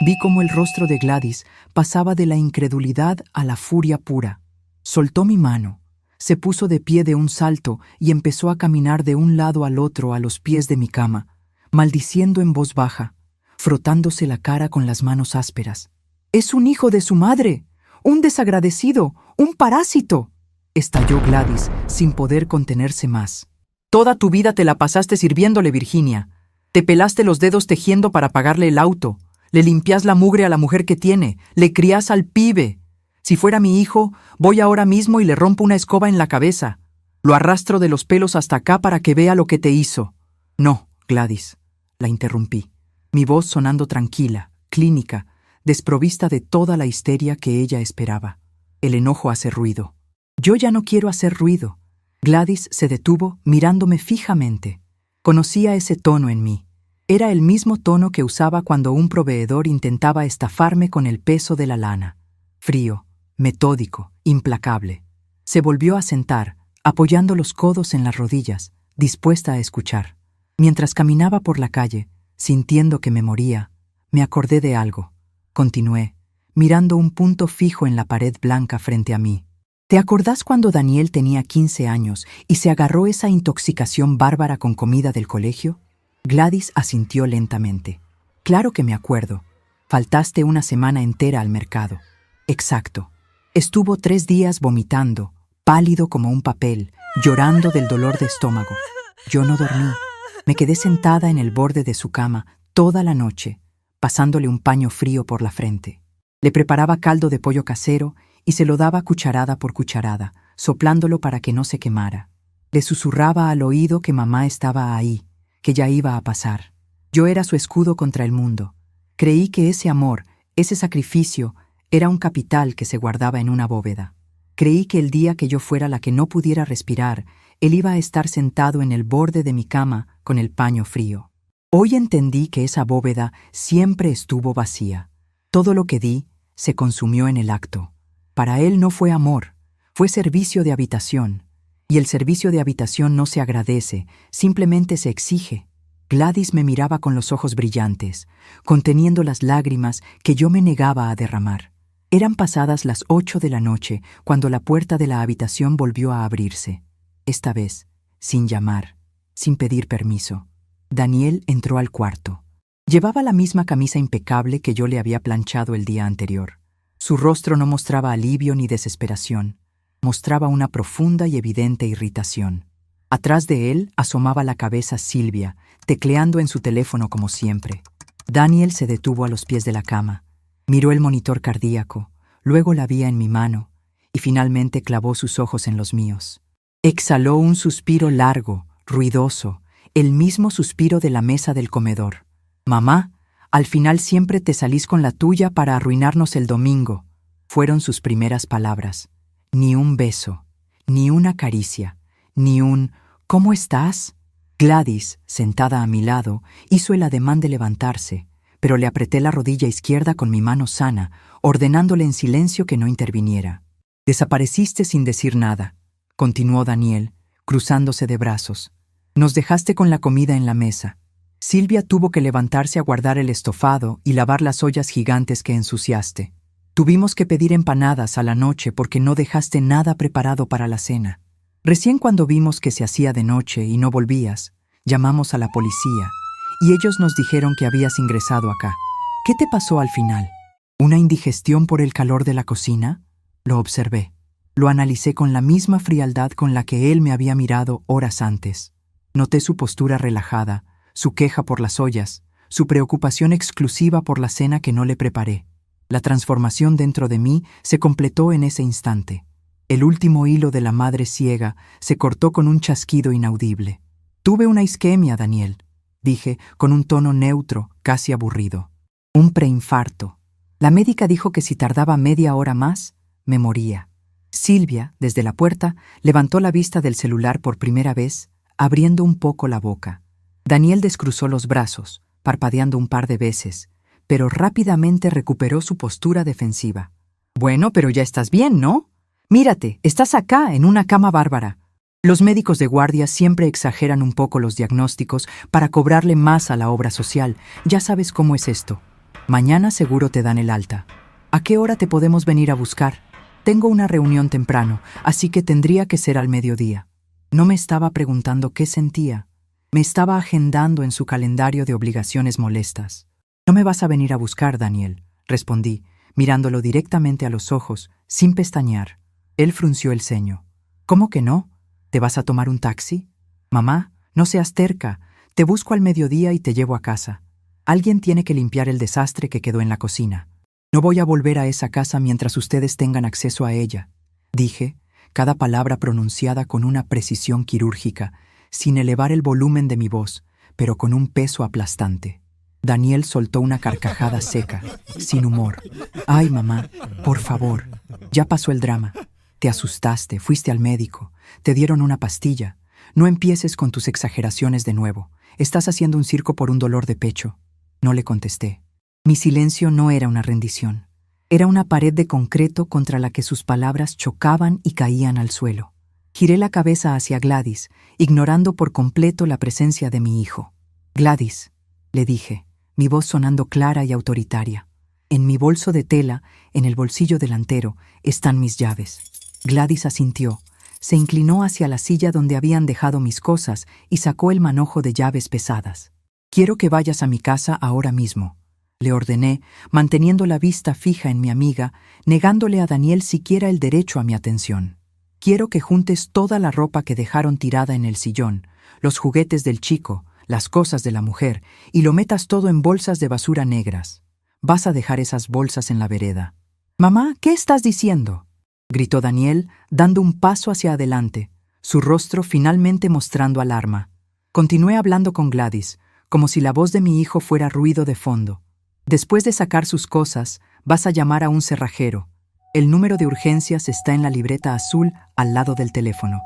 Vi cómo el rostro de Gladys pasaba de la incredulidad a la furia pura. Soltó mi mano, se puso de pie de un salto y empezó a caminar de un lado al otro a los pies de mi cama, maldiciendo en voz baja, frotándose la cara con las manos ásperas. «¡Es un hijo de su madre! ¡Un desagradecido! ¡Un parásito!», estalló Gladys sin poder contenerse más. «Toda tu vida te la pasaste sirviéndole, Virginia. Te pelaste los dedos tejiendo para pagarle el auto. Le limpias la mugre a la mujer que tiene. Le crías al pibe. Si fuera mi hijo, voy ahora mismo y le rompo una escoba en la cabeza. Lo arrastro de los pelos hasta acá para que vea lo que te hizo». «No, Gladys», la interrumpí, mi voz sonando tranquila, clínica, desprovista de toda la histeria que ella esperaba. El enojo hace ruido. «Yo ya no quiero hacer ruido». Gladys se detuvo mirándome fijamente. Conocía ese tono en mí. Era el mismo tono que usaba cuando un proveedor intentaba estafarme con el peso de la lana. Frío, metódico, implacable. Se volvió a sentar, apoyando los codos en las rodillas, dispuesta a escuchar. Mientras caminaba por la calle, sintiendo que me moría, me acordé de algo. Continué, mirando un punto fijo en la pared blanca frente a mí. ¿Te acordás cuando Daniel tenía 15 años y se agarró esa intoxicación bárbara con comida del colegio? Gladys asintió lentamente. «Claro que me acuerdo. Faltaste una semana entera al mercado». «Exacto. Estuvo 3 días vomitando, pálido como un papel, llorando del dolor de estómago. Yo no dormí. Me quedé sentada en el borde de su cama toda la noche, pasándole un paño frío por la frente. Le preparaba caldo de pollo casero y se lo daba cucharada por cucharada, soplándolo para que no se quemara. Le susurraba al oído que mamá estaba ahí, que ya iba a pasar. Yo era su escudo contra el mundo. Creí que ese amor, ese sacrificio, era un capital que se guardaba en una bóveda. Creí que el día que yo fuera la que no pudiera respirar, él iba a estar sentado en el borde de mi cama con el paño frío. Hoy entendí que esa bóveda siempre estuvo vacía. Todo lo que di se consumió en el acto. Para él no fue amor, fue servicio de habitación. Y el servicio de habitación no se agradece, simplemente se exige. Gladys me miraba con los ojos brillantes, conteniendo las lágrimas que yo me negaba a derramar. Eran pasadas las 8 de la noche cuando la puerta de la habitación volvió a abrirse. Esta vez, sin llamar, sin pedir permiso. Daniel entró al cuarto. Llevaba la misma camisa impecable que yo le había planchado el día anterior. Su rostro no mostraba alivio ni desesperación. Mostraba una profunda y evidente irritación. Atrás de él asomaba la cabeza Silvia, tecleando en su teléfono como siempre. Daniel se detuvo a los pies de la cama. Miró el monitor cardíaco, luego la vía en mi mano, y finalmente clavó sus ojos en los míos. Exhaló un suspiro largo, ruidoso, el mismo suspiro de la mesa del comedor. «Mamá, al final siempre te salís con la tuya para arruinarnos el domingo», fueron sus primeras palabras. Ni un beso, ni una caricia, ni un «¿Cómo estás?». Gladys, sentada a mi lado, hizo el ademán de levantarse, pero le apreté la rodilla izquierda con mi mano sana, ordenándole en silencio que no interviniera. «Desapareciste sin decir nada», continuó Daniel, cruzándose de brazos. «Nos dejaste con la comida en la mesa. Silvia tuvo que levantarse a guardar el estofado y lavar las ollas gigantes que ensuciaste. Tuvimos que pedir empanadas a la noche porque no dejaste nada preparado para la cena. Recién cuando vimos que se hacía de noche y no volvías, llamamos a la policía y ellos nos dijeron que habías ingresado acá. ¿Qué te pasó al final? ¿Una indigestión por el calor de la cocina?». Lo observé. Lo analicé con la misma frialdad con la que él me había mirado horas antes. Noté su postura relajada, su queja por las ollas, su preocupación exclusiva por la cena que no le preparé. La transformación dentro de mí se completó en ese instante. El último hilo de la madre ciega se cortó con un chasquido inaudible. «Tuve una isquemia, Daniel», dije con un tono neutro, casi aburrido. «Un preinfarto. La médica dijo que si tardaba media hora más, me moría». Silvia, desde la puerta, levantó la vista del celular por primera vez, abriendo un poco la boca. Daniel descruzó los brazos, parpadeando un par de veces, pero rápidamente recuperó su postura defensiva. «Bueno, pero ya estás bien, ¿no? Mírate, estás acá, en una cama bárbara». Los médicos de guardia siempre exageran un poco los diagnósticos para cobrarle más a la obra social. Ya sabes cómo es esto. Mañana seguro te dan el alta. ¿A qué hora te podemos venir a buscar? Tengo una reunión temprano, así que tendría que ser al mediodía. No me estaba preguntando qué sentía. Me estaba agendando en su calendario de obligaciones molestas. «No me vas a venir a buscar, Daniel», respondí, mirándolo directamente a los ojos, sin pestañear. Él frunció el ceño. «¿Cómo que no? ¿Te vas a tomar un taxi? Mamá, no seas terca. Te busco al mediodía y te llevo a casa. Alguien tiene que limpiar el desastre que quedó en la cocina. No voy a volver a esa casa mientras ustedes tengan acceso a ella», dije, cada palabra pronunciada con una precisión quirúrgica, sin elevar el volumen de mi voz, pero con un peso aplastante. Daniel soltó una carcajada seca, sin humor. «Ay, mamá, por favor, ya pasó el drama. Te asustaste, fuiste al médico, te dieron una pastilla. No empieces con tus exageraciones de nuevo. Estás haciendo un circo por un dolor de pecho». No le contesté. Mi silencio no era una rendición. Era una pared de concreto contra la que sus palabras chocaban y caían al suelo. Giré la cabeza hacia Gladys, ignorando por completo la presencia de mi hijo. «Gladys», le dije, mi voz sonando clara y autoritaria. «En mi bolso de tela, en el bolsillo delantero, están mis llaves». Gladys asintió, se inclinó hacia la silla donde habían dejado mis cosas y sacó el manojo de llaves pesadas. «Quiero que vayas a mi casa ahora mismo», le ordené, manteniendo la vista fija en mi amiga, negándole a Daniel siquiera el derecho a mi atención. Quiero que juntes toda la ropa que dejaron tirada en el sillón, los juguetes del chico, las cosas de la mujer, y lo metas todo en bolsas de basura negras. Vas a dejar esas bolsas en la vereda. «Mamá, ¿qué estás diciendo?», gritó Daniel, dando un paso hacia adelante, su rostro finalmente mostrando alarma. Continué hablando con Gladys, como si la voz de mi hijo fuera ruido de fondo. «Después de sacar sus cosas, vas a llamar a un cerrajero. El número de urgencias está en la libreta azul al lado del teléfono.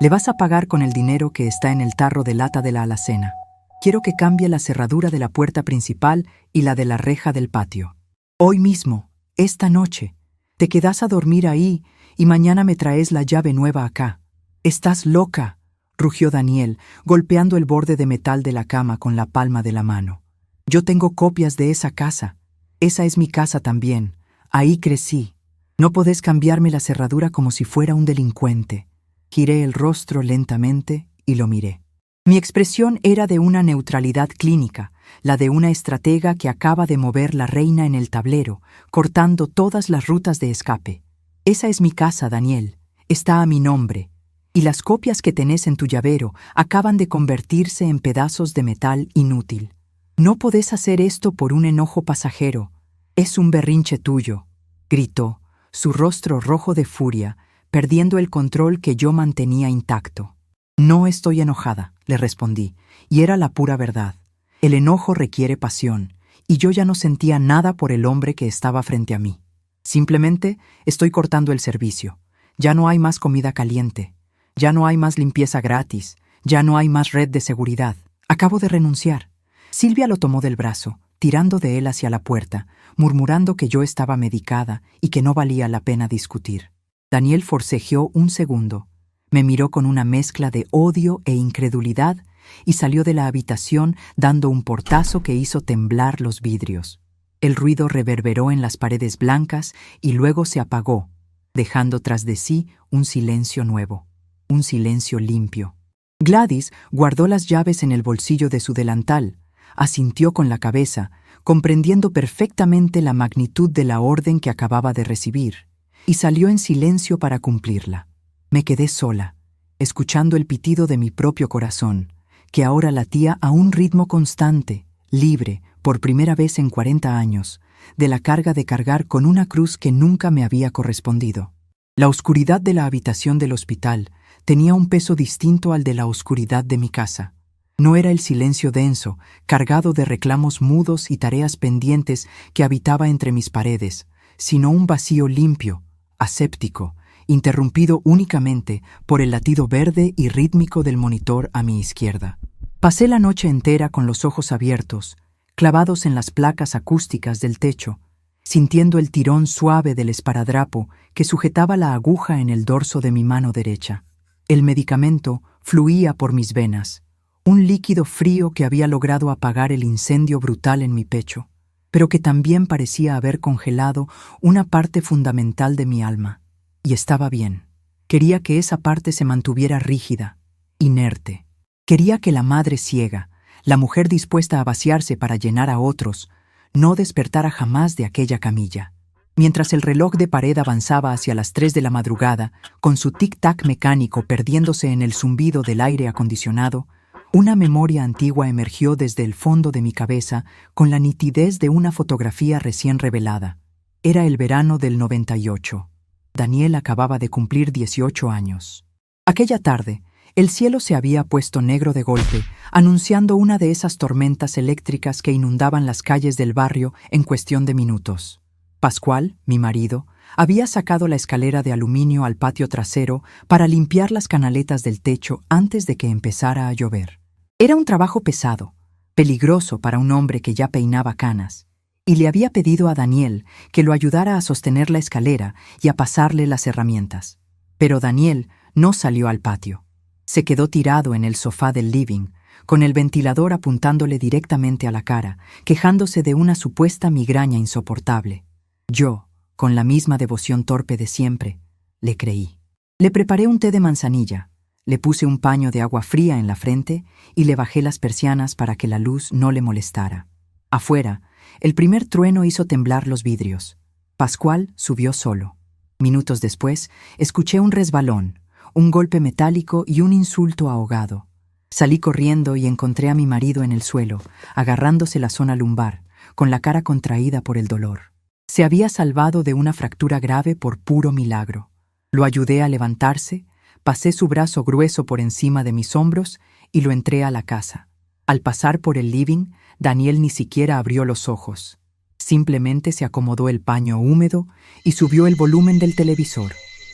Le vas a pagar con el dinero que está en el tarro de lata de la alacena. Quiero que cambie la cerradura de la puerta principal y la de la reja del patio. Hoy mismo, esta noche, te quedas a dormir ahí y mañana me traes la llave nueva acá». «¡Estás loca!», rugió Daniel, golpeando el borde de metal de la cama con la palma de la mano. «Yo tengo copias de esa casa. Esa es mi casa también. Ahí crecí. No podés cambiarme la cerradura como si fuera un delincuente». Giré el rostro lentamente y lo miré. Mi expresión era de una neutralidad clínica, la de una estratega que acaba de mover la reina en el tablero, cortando todas las rutas de escape. «Esa es mi casa, Daniel. Está a mi nombre. Y las copias que tenés en tu llavero acaban de convertirse en pedazos de metal inútil. No podés hacer esto por un enojo pasajero. Es un berrinche tuyo», gritó, su rostro rojo de furia, perdiendo el control que yo mantenía intacto. «No estoy enojada», le respondí, y era la pura verdad. El enojo requiere pasión, y yo ya no sentía nada por el hombre que estaba frente a mí. Simplemente estoy cortando el servicio. Ya no hay más comida caliente. Ya no hay más limpieza gratis. Ya no hay más red de seguridad. Acabo de renunciar. Silvia lo tomó del brazo, tirando de él hacia la puerta, murmurando que yo estaba medicada y que no valía la pena discutir. Daniel forcejeó un segundo, me miró con una mezcla de odio e incredulidad y salió de la habitación dando un portazo que hizo temblar los vidrios. El ruido reverberó en las paredes blancas y luego se apagó, dejando tras de sí un silencio nuevo, un silencio limpio. Gladys guardó las llaves en el bolsillo de su delantal, asintió con la cabeza, comprendiendo perfectamente la magnitud de la orden que acababa de recibir, y salió en silencio para cumplirla. Me quedé sola, escuchando el pitido de mi propio corazón, que ahora latía a un ritmo constante, libre, por primera vez en 40 años, de la carga de cargar con una cruz que nunca me había correspondido. La oscuridad de la habitación del hospital tenía un peso distinto al de la oscuridad de mi casa. No era el silencio denso, cargado de reclamos mudos y tareas pendientes que habitaba entre mis paredes, sino un vacío limpio, aséptico, interrumpido únicamente por el latido verde y rítmico del monitor a mi izquierda. Pasé la noche entera con los ojos abiertos, clavados en las placas acústicas del techo, sintiendo el tirón suave del esparadrapo que sujetaba la aguja en el dorso de mi mano derecha. El medicamento fluía por mis venas, un líquido frío que había logrado apagar el incendio brutal en mi pecho, pero que también parecía haber congelado una parte fundamental de mi alma. Y estaba bien. Quería que esa parte se mantuviera rígida, inerte. Quería que la madre ciega, la mujer dispuesta a vaciarse para llenar a otros, no despertara jamás de aquella camilla. Mientras el reloj de pared avanzaba hacia las 3 de la madrugada, con su tic-tac mecánico perdiéndose en el zumbido del aire acondicionado, una memoria antigua emergió desde el fondo de mi cabeza con la nitidez de una fotografía recién revelada. Era el verano del 98. Daniel acababa de cumplir 18 años. Aquella tarde, el cielo se había puesto negro de golpe, anunciando una de esas tormentas eléctricas que inundaban las calles del barrio en cuestión de minutos. Pascual, mi marido, había sacado la escalera de aluminio al patio trasero para limpiar las canaletas del techo antes de que empezara a llover. Era un trabajo pesado, peligroso para un hombre que ya peinaba canas, y le había pedido a Daniel que lo ayudara a sostener la escalera y a pasarle las herramientas. Pero Daniel no salió al patio. Se quedó tirado en el sofá del living, con el ventilador apuntándole directamente a la cara, quejándose de una supuesta migraña insoportable. Yo, con la misma devoción torpe de siempre, le creí. Le preparé un té de manzanilla, le puse un paño de agua fría en la frente y le bajé las persianas para que la luz no le molestara. Afuera, el primer trueno hizo temblar los vidrios. Pascual subió solo. Minutos después, escuché un resbalón, un golpe metálico y un insulto ahogado. Salí corriendo y encontré a mi marido en el suelo, agarrándose la zona lumbar, con la cara contraída por el dolor. Se había salvado de una fractura grave por puro milagro. Lo ayudé a levantarse, pasé su brazo grueso por encima de mis hombros y lo entré a la casa. Al pasar por el living, Daniel ni siquiera abrió los ojos. Simplemente se acomodó el paño húmedo y subió el volumen del televisor.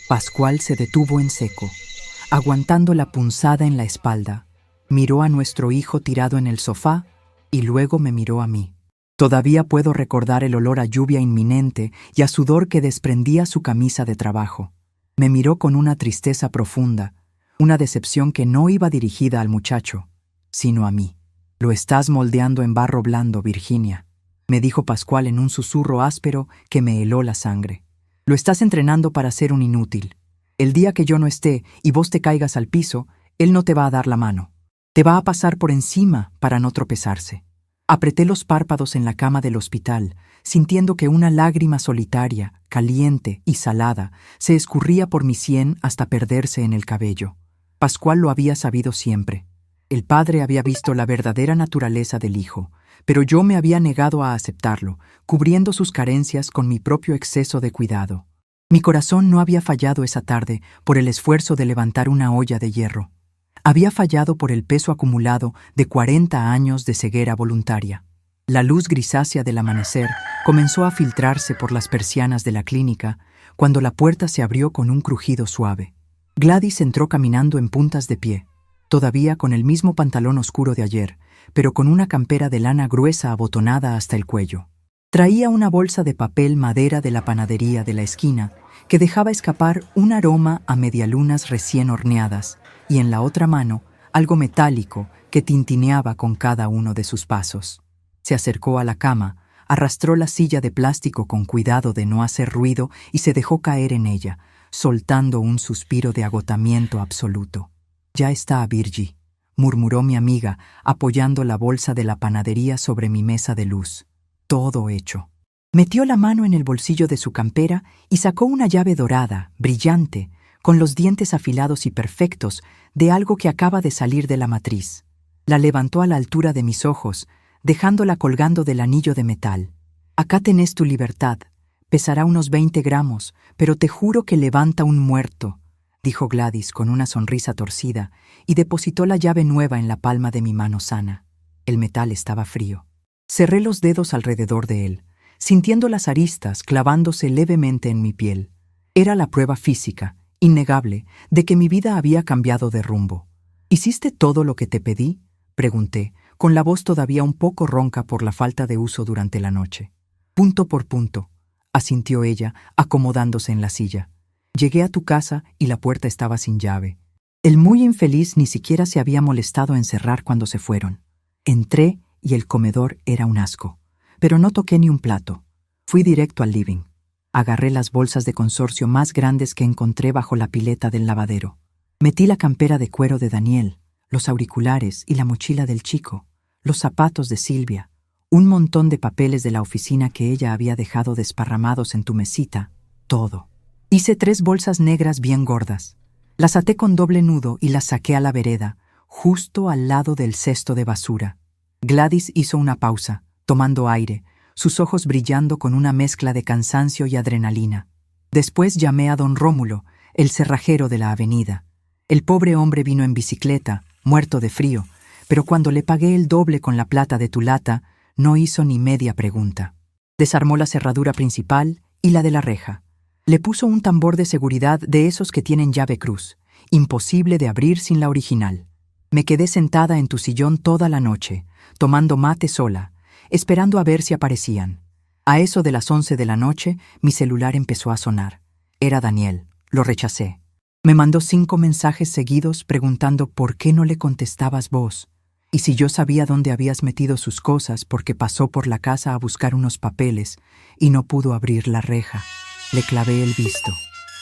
Pascual se detuvo en seco, aguantando la punzada en la espalda. Miró a nuestro hijo tirado en el sofá y luego me miró a mí. Todavía puedo recordar el olor a lluvia inminente y a sudor que desprendía su camisa de trabajo. Me miró con una tristeza profunda, una decepción que no iba dirigida al muchacho, sino a mí. «Lo estás moldeando en barro blando, Virginia», me dijo Pascual en un susurro áspero que me heló la sangre. «Lo estás entrenando para ser un inútil. El día que yo no esté y vos te caigas al piso, él no te va a dar la mano. Te va a pasar por encima para no tropezarse». Apreté los párpados en la cama del hospital, sintiendo que una lágrima solitaria, caliente y salada, se escurría por mi sien hasta perderse en el cabello. Pascual lo había sabido siempre. El padre había visto la verdadera naturaleza del hijo, pero yo me había negado a aceptarlo, cubriendo sus carencias con mi propio exceso de cuidado. Mi corazón no había fallado esa tarde por el esfuerzo de levantar una olla de hierro. Había fallado por el peso acumulado de 40 años de ceguera voluntaria. La luz grisácea del amanecer comenzó a filtrarse por las persianas de la clínica cuando la puerta se abrió con un crujido suave. Gladys entró caminando en puntas de pie, todavía con el mismo pantalón oscuro de ayer, pero con una campera de lana gruesa abotonada hasta el cuello. Traía una bolsa de papel madera de la panadería de la esquina que dejaba escapar un aroma a medialunas recién horneadas, y en la otra mano algo metálico que tintineaba con cada uno de sus pasos. Se acercó a la cama, arrastró la silla de plástico con cuidado de no hacer ruido y se dejó caer en ella, soltando un suspiro de agotamiento absoluto. «Ya está, Virgie», murmuró mi amiga, apoyando la bolsa de la panadería sobre mi mesa de luz. «Todo hecho». Metió la mano en el bolsillo de su campera y sacó una llave dorada, brillante, con los dientes afilados y perfectos de algo que acaba de salir de la matriz. La levantó a la altura de mis ojos, dejándola colgando del anillo de metal. «Acá tenés tu libertad. Pesará unos 20 gramos, pero te juro que levanta un muerto», dijo Gladys con una sonrisa torcida, y depositó la llave nueva en la palma de mi mano sana. El metal estaba frío. Cerré los dedos alrededor de él, sintiendo las aristas clavándose levemente en mi piel. Era la prueba física, innegable, de que mi vida había cambiado de rumbo. «¿Hiciste todo lo que te pedí?», pregunté, con la voz todavía un poco ronca por la falta de uso durante la noche. «Punto por punto», asintió ella, acomodándose en la silla. «Llegué a tu casa y la puerta estaba sin llave. El muy infeliz ni siquiera se había molestado en cerrar cuando se fueron. Entré y el comedor era un asco, pero no toqué ni un plato. Fui directo al living. Agarré las bolsas de consorcio más grandes que encontré bajo la pileta del lavadero. Metí la campera de cuero de Daniel, los auriculares y la mochila del chico, los zapatos de Silvia, un montón de papeles de la oficina que ella había dejado desparramados en tu mesita, todo. Hice 3 bolsas negras bien gordas. Las até con doble nudo y las saqué a la vereda, justo al lado del cesto de basura. Gladys hizo una pausa, tomando aire, sus ojos brillando con una mezcla de cansancio y adrenalina. Después llamé a don Rómulo, el cerrajero de la avenida. El pobre hombre vino en bicicleta, muerto de frío, pero cuando le pagué el doble con la plata de tu lata, no hizo ni media pregunta. Desarmó la cerradura principal y la de la reja. Le puso un tambor de seguridad de esos que tienen llave cruz, imposible de abrir sin la original. Me quedé sentada en tu sillón toda la noche, tomando mate sola, esperando a ver si aparecían. A eso de las 11 de la noche, mi celular empezó a sonar. Era Daniel. Lo rechacé. Me mandó 5 mensajes seguidos preguntando por qué no le contestabas vos, y si yo sabía dónde habías metido sus cosas porque pasó por la casa a buscar unos papeles y no pudo abrir la reja. Le clavé el visto.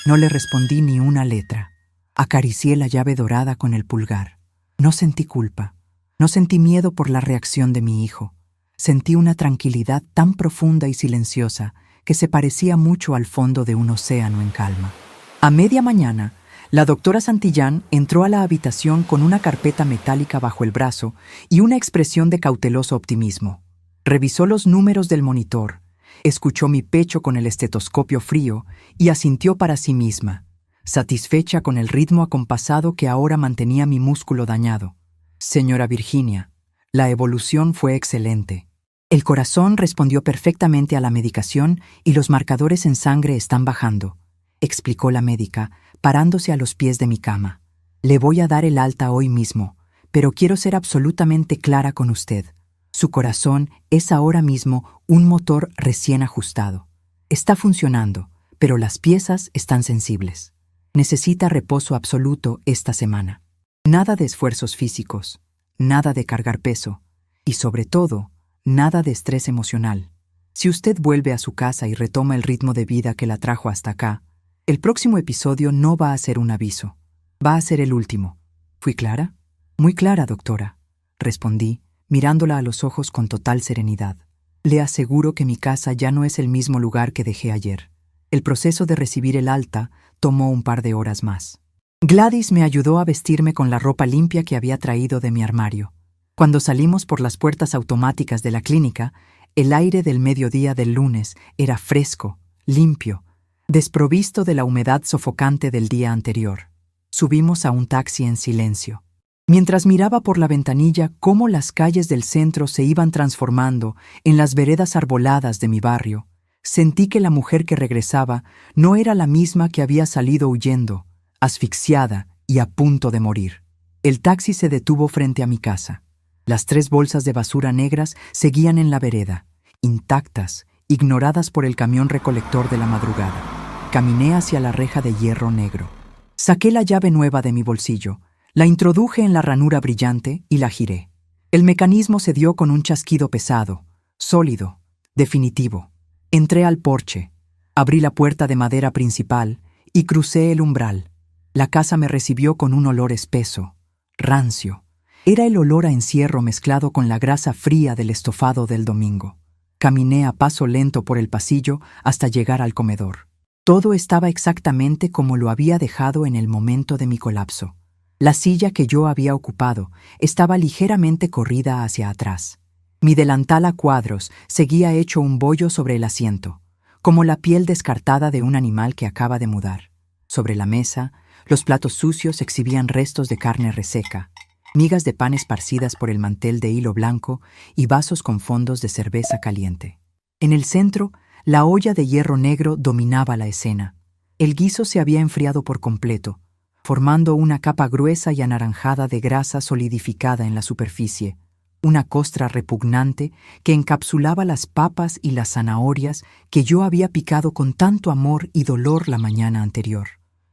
No le respondí ni una letra. Acaricié la llave dorada con el pulgar. No sentí culpa. No sentí miedo por la reacción de mi hijo. Sentí una tranquilidad tan profunda y silenciosa que se parecía mucho al fondo de un océano en calma. A media mañana, la doctora Santillán entró a la habitación con una carpeta metálica bajo el brazo y una expresión de cauteloso optimismo. Revisó los números del monitor, escuchó mi pecho con el estetoscopio frío y asintió para sí misma, satisfecha con el ritmo acompasado que ahora mantenía mi músculo dañado. Señora Virginia, la evolución fue excelente. El corazón respondió perfectamente a la medicación y los marcadores en sangre están bajando, explicó la médica, parándose a los pies de mi cama. Le voy a dar el alta hoy mismo, pero quiero ser absolutamente clara con usted. Su corazón es ahora mismo un motor recién ajustado. Está funcionando, pero las piezas están sensibles. Necesita reposo absoluto esta semana. Nada de esfuerzos físicos, nada de cargar peso y, sobre todo, nada de estrés emocional. Si usted vuelve a su casa y retoma el ritmo de vida que la trajo hasta acá, el próximo episodio no va a ser un aviso, va a ser el último. ¿Fui clara? Muy clara, doctora, respondí, mirándola a los ojos con total serenidad. Le aseguro que mi casa ya no es el mismo lugar que dejé ayer. El proceso de recibir el alta tomó un par de horas más. Gladys me ayudó a vestirme con la ropa limpia que había traído de mi armario. Cuando salimos por las puertas automáticas de la clínica, el aire del mediodía del lunes era fresco, limpio, desprovisto de la humedad sofocante del día anterior. Subimos a un taxi en silencio. Mientras miraba por la ventanilla cómo las calles del centro se iban transformando en las veredas arboladas de mi barrio, sentí que la mujer que regresaba no era la misma que había salido huyendo, asfixiada y a punto de morir. El taxi se detuvo frente a mi casa. Las 3 bolsas de basura negras seguían en la vereda, intactas, ignoradas por el camión recolector de la madrugada. Caminé hacia la reja de hierro negro. Saqué la llave nueva de mi bolsillo, la introduje en la ranura brillante y la giré. El mecanismo se dio con un chasquido pesado, sólido, definitivo. Entré al porche, abrí la puerta de madera principal y crucé el umbral. La casa me recibió con un olor espeso, rancio. Era el olor a encierro mezclado con la grasa fría del estofado del domingo. Caminé a paso lento por el pasillo hasta llegar al comedor. Todo estaba exactamente como lo había dejado en el momento de mi colapso. La silla que yo había ocupado estaba ligeramente corrida hacia atrás. Mi delantal a cuadros seguía hecho un bollo sobre el asiento, como la piel descartada de un animal que acaba de mudar. Sobre la mesa, los platos sucios exhibían restos de carne reseca, migas de pan esparcidas por el mantel de hilo blanco y vasos con fondos de cerveza caliente. En el centro, la olla de hierro negro dominaba la escena. El guiso se había enfriado por completo, formando una capa gruesa y anaranjada de grasa solidificada en la superficie, una costra repugnante que encapsulaba las papas y las zanahorias que yo había picado con tanto amor y dolor la mañana anterior.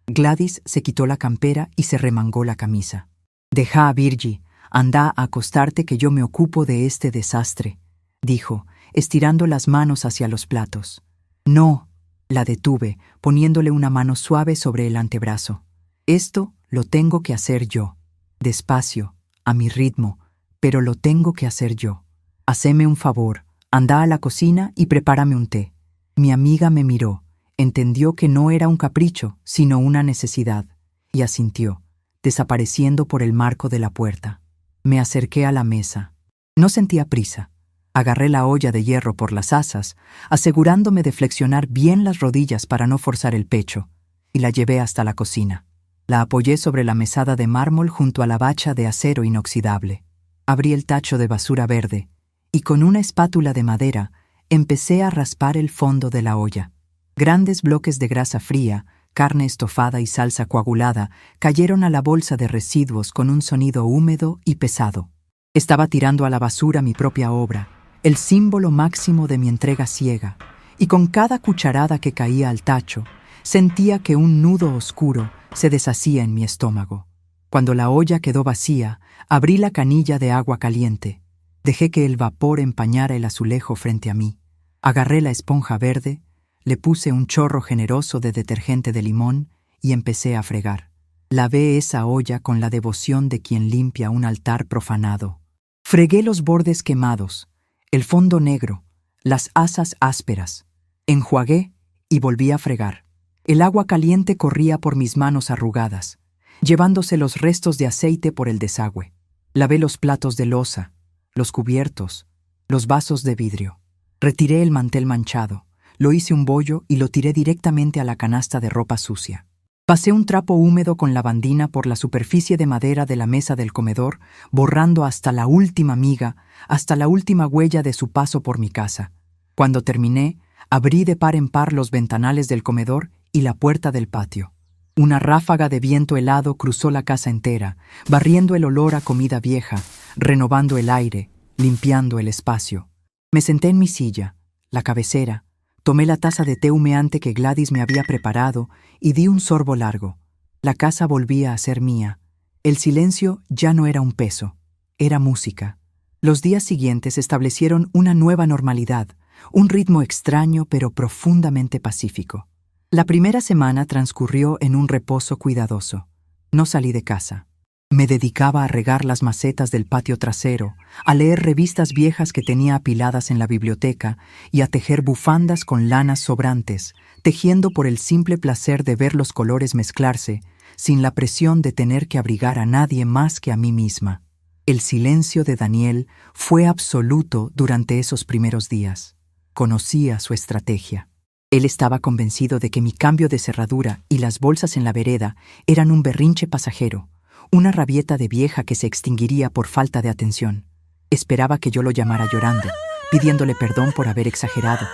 Gladys se quitó la campera y se remangó la camisa. «Deja a Virgie, anda a acostarte que yo me ocupo de este desastre», dijo, estirando las manos hacia los platos. «No», la detuve, poniéndole una mano suave sobre el antebrazo. «Esto lo tengo que hacer yo. Despacio, a mi ritmo, pero lo tengo que hacer yo. Haceme un favor, anda a la cocina y prepárame un té». Mi amiga me miró, entendió que no era un capricho, sino una necesidad, y asintió, desapareciendo por el marco de la puerta. Me acerqué a la mesa. No sentía prisa. Agarré la olla de hierro por las asas, asegurándome de flexionar bien las rodillas para no forzar el pecho, y la llevé hasta la cocina. La apoyé sobre la mesada de mármol junto a la bacha de acero inoxidable. Abrí el tacho de basura verde, y con una espátula de madera empecé a raspar el fondo de la olla. Grandes bloques de grasa fría, carne estofada y salsa coagulada cayeron a la bolsa de residuos con un sonido húmedo y pesado. Estaba tirando a la basura mi propia obra, el símbolo máximo de mi entrega ciega, y con cada cucharada que caía al tacho, sentía que un nudo oscuro se deshacía en mi estómago. Cuando la olla quedó vacía, abrí la canilla de agua caliente. Dejé que el vapor empañara el azulejo frente a mí. Agarré la esponja verde, le puse un chorro generoso de detergente de limón y empecé a fregar. Lavé esa olla con la devoción de quien limpia un altar profanado. Fregué los bordes quemados, El fondo negro, las asas ásperas. Enjuagué y volví a fregar. El agua caliente corría por mis manos arrugadas, llevándose los restos de aceite por el desagüe. Lavé los platos de loza, los cubiertos, los vasos de vidrio. Retiré el mantel manchado, lo hice un bollo y lo tiré directamente a la canasta de ropa sucia. Pasé un trapo húmedo con lavandina por la superficie de madera de la mesa del comedor, borrando hasta la última miga, hasta la última huella de su paso por mi casa. Cuando terminé, abrí de par en par los ventanales del comedor y la puerta del patio. Una ráfaga de viento helado cruzó la casa entera, barriendo el olor a comida vieja, renovando el aire, limpiando el espacio. Me senté en mi silla, la cabecera, tomé la taza de té humeante que Gladys me había preparado y di un sorbo largo. La casa volvía a ser mía. El silencio ya no era un peso, era música. Los días siguientes establecieron una nueva normalidad, un ritmo extraño pero profundamente pacífico. La primera semana transcurrió en un reposo cuidadoso. No salí de casa. Me dedicaba a regar las macetas del patio trasero, a leer revistas viejas que tenía apiladas en la biblioteca y a tejer bufandas con lanas sobrantes, tejiendo por el simple placer de ver los colores mezclarse, sin la presión de tener que abrigar a nadie más que a mí misma. El silencio de Daniel fue absoluto durante esos primeros días. Conocía su estrategia. Él estaba convencido de que mi cambio de cerradura y las bolsas en la vereda eran un berrinche pasajero, una rabieta de vieja que se extinguiría por falta de atención. Esperaba que yo lo llamara llorando, pidiéndole perdón por haber exagerado,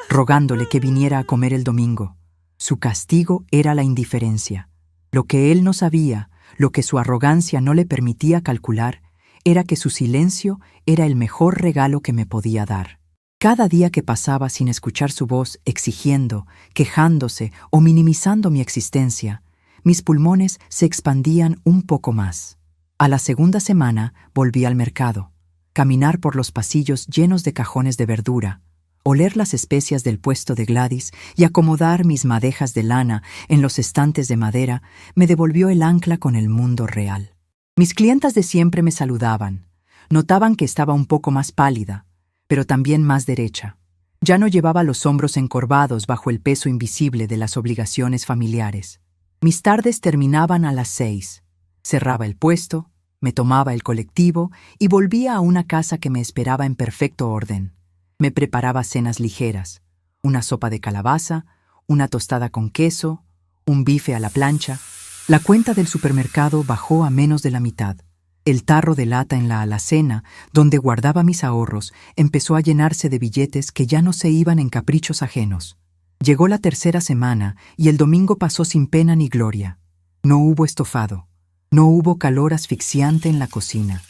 rogándole que viniera a comer el domingo. Su castigo era la indiferencia. Lo que él no sabía, lo que su arrogancia no le permitía calcular, era que su silencio era el mejor regalo que me podía dar. Cada día que pasaba sin escuchar su voz exigiendo, quejándose o minimizando mi existencia, mis pulmones se expandían un poco más. A la segunda semana volví al mercado, caminar por los pasillos llenos de cajones de verdura, oler las especias del puesto de Gladys y acomodar mis madejas de lana en los estantes de madera me devolvió el ancla con el mundo real. Mis clientas de siempre me saludaban, notaban que estaba un poco más pálida, pero también más derecha. Ya no llevaba los hombros encorvados bajo el peso invisible de las obligaciones familiares. Mis tardes terminaban a las 6. Cerraba el puesto, me tomaba el colectivo y volvía a una casa que me esperaba en perfecto orden. Me preparaba cenas ligeras, una sopa de calabaza, una tostada con queso, un bife a la plancha. La cuenta del supermercado bajó a menos de la mitad. El tarro de lata en la alacena, donde guardaba mis ahorros, empezó a llenarse de billetes que ya no se iban en caprichos ajenos. Llegó la tercera semana y el domingo pasó sin pena ni gloria. No hubo estofado, no hubo calor asfixiante en la cocina,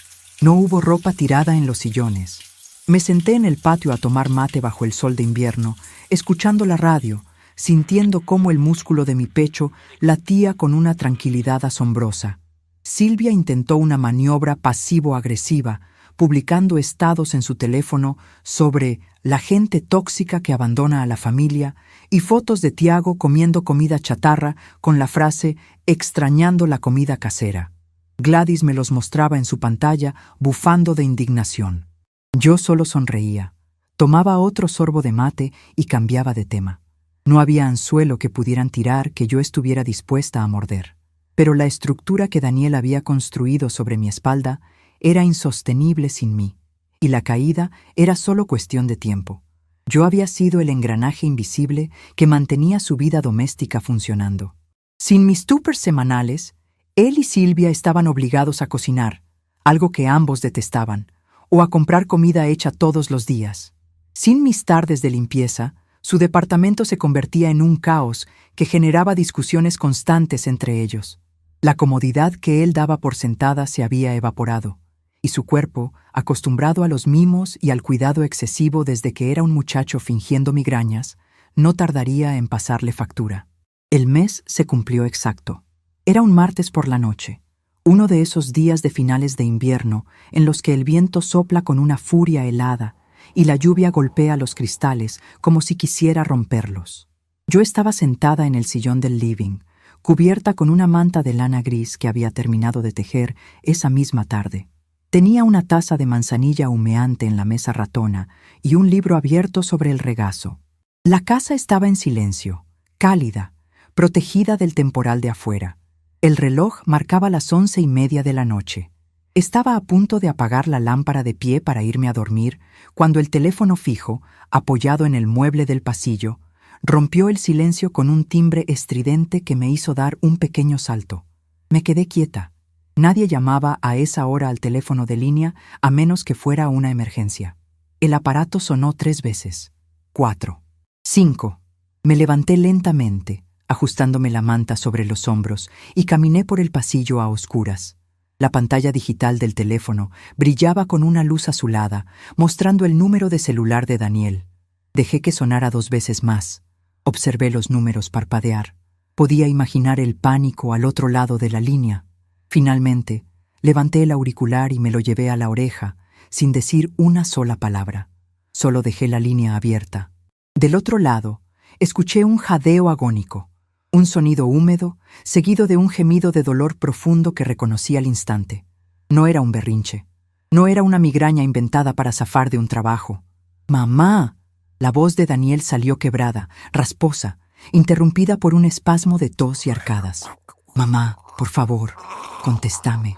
no hubo ropa tirada en los sillones. Me senté en el patio a tomar mate bajo el sol de invierno, escuchando la radio, sintiendo cómo el músculo de mi pecho latía con una tranquilidad asombrosa. Silvia intentó una maniobra pasivo-agresiva, publicando estados en su teléfono sobre la gente tóxica que abandona a la familia y fotos de Tiago comiendo comida chatarra con la frase «extrañando la comida casera». Gladys me los mostraba en su pantalla, bufando de indignación. Yo solo sonreía, tomaba otro sorbo de mate y cambiaba de tema. No había anzuelo que pudieran tirar que yo estuviera dispuesta a morder. Pero la estructura que Daniel había construido sobre mi espalda era insostenible sin mí, y la caída era solo cuestión de tiempo. Yo había sido el engranaje invisible que mantenía su vida doméstica funcionando. Sin mis tuppers semanales, él y Silvia estaban obligados a cocinar, algo que ambos detestaban, o a comprar comida hecha todos los días. Sin mis tardes de limpieza, su departamento se convertía en un caos que generaba discusiones constantes entre ellos. La comodidad que él daba por sentada se había evaporado, y su cuerpo, acostumbrado a los mimos y al cuidado excesivo desde que era un muchacho fingiendo migrañas, no tardaría en pasarle factura. El mes se cumplió exacto. Era un martes por la noche, uno de esos días de finales de invierno en los que el viento sopla con una furia helada y la lluvia golpea los cristales como si quisiera romperlos. Yo estaba sentada en el sillón del living, cubierta con una manta de lana gris que había terminado de tejer esa misma tarde. Tenía una taza de manzanilla humeante en la mesa ratona y un libro abierto sobre el regazo. La casa estaba en silencio, cálida, protegida del temporal de afuera. El reloj marcaba las 11:30 de la noche. Estaba a punto de apagar la lámpara de pie para irme a dormir cuando el teléfono fijo, apoyado en el mueble del pasillo, rompió el silencio con un timbre estridente que me hizo dar un pequeño salto. Me quedé quieta. Nadie llamaba a esa hora al teléfono de línea a menos que fuera una emergencia. El aparato sonó 3 veces. 4. 5. Me levanté lentamente, ajustándome la manta sobre los hombros, y caminé por el pasillo a oscuras. La pantalla digital del teléfono brillaba con una luz azulada, mostrando el número de celular de Daniel. Dejé que sonara 2 veces más. Observé los números parpadear. Podía imaginar el pánico al otro lado de la línea. Finalmente, levanté el auricular y me lo llevé a la oreja, sin decir una sola palabra. Solo dejé la línea abierta. Del otro lado, escuché un jadeo agónico, un sonido húmedo, seguido de un gemido de dolor profundo que reconocí al instante. No era un berrinche. No era una migraña inventada para zafar de un trabajo. ¡Mamá! La voz de Daniel salió quebrada, rasposa, interrumpida por un espasmo de tos y arcadas. «Mamá, por favor, contéstame».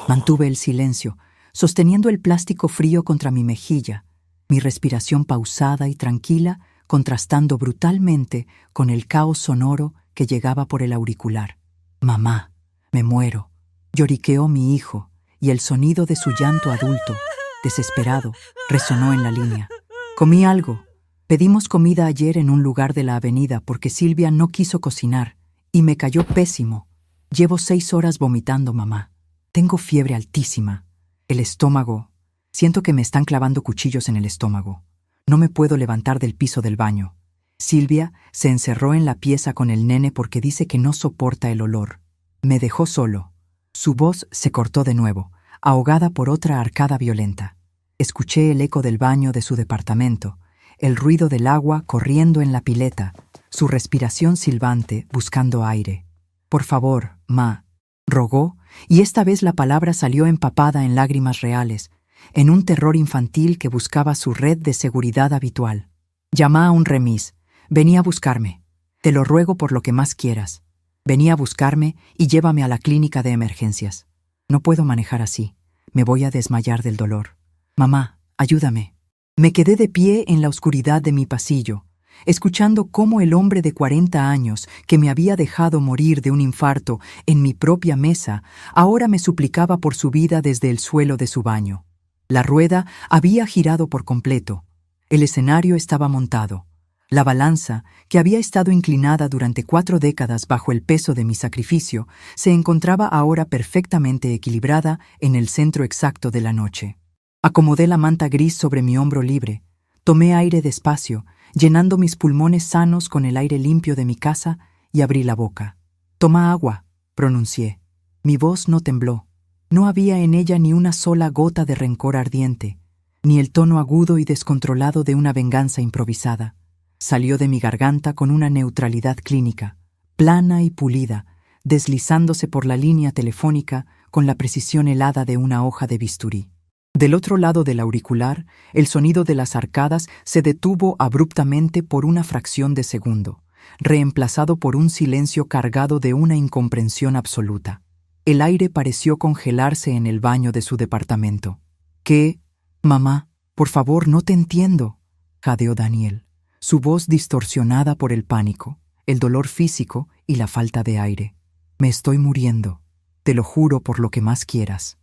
Mantuve el silencio, sosteniendo el plástico frío contra mi mejilla, mi respiración pausada y tranquila, contrastando brutalmente con el caos sonoro que llegaba por el auricular. «Mamá, me muero», lloriqueó mi hijo, y el sonido de su llanto adulto, desesperado, resonó en la línea. Comí algo. Pedimos comida ayer en un lugar de la avenida porque Silvia no quiso cocinar, y me cayó pésimo. Llevo 6 horas vomitando, mamá. Tengo fiebre altísima. El estómago. Siento que me están clavando cuchillos en el estómago. No me puedo levantar del piso del baño. Silvia se encerró en la pieza con el nene porque dice que no soporta el olor. Me dejó solo. Su voz se cortó de nuevo, ahogada por otra arcada violenta. Escuché el eco del baño de su departamento, el ruido del agua corriendo en la pileta, su respiración silbante buscando aire. «Por favor, ma», rogó, y esta vez la palabra salió empapada en lágrimas reales, en un terror infantil que buscaba su red de seguridad habitual. «Llama a un remis. Vení a buscarme. Te lo ruego por lo que más quieras. Vení a buscarme y llévame a la clínica de emergencias. No puedo manejar así. Me voy a desmayar del dolor. Mamá, ayúdame». Me quedé de pie en la oscuridad de mi pasillo, escuchando cómo el hombre de 40 años que me había dejado morir de un infarto en mi propia mesa ahora me suplicaba por su vida desde el suelo de su baño. La rueda había girado por completo. El escenario estaba montado. La balanza, que había estado inclinada durante 4 décadas bajo el peso de mi sacrificio, se encontraba ahora perfectamente equilibrada en el centro exacto de la noche. Acomodé la manta gris sobre mi hombro libre. Tomé aire despacio, llenando mis pulmones sanos con el aire limpio de mi casa, y abrí la boca. «Toma agua», pronuncié. Mi voz no tembló. No había en ella ni una sola gota de rencor ardiente, ni el tono agudo y descontrolado de una venganza improvisada. Salió de mi garganta con una neutralidad clínica, plana y pulida, deslizándose por la línea telefónica con la precisión helada de una hoja de bisturí. Del otro lado del auricular, el sonido de las arcadas se detuvo abruptamente por una fracción de segundo, reemplazado por un silencio cargado de una incomprensión absoluta. El aire pareció congelarse en el baño de su departamento. «¿Qué? Mamá, por favor, no te entiendo», jadeó Daniel, su voz distorsionada por el pánico, el dolor físico y la falta de aire. «Me estoy muriendo. Te lo juro por lo que más quieras.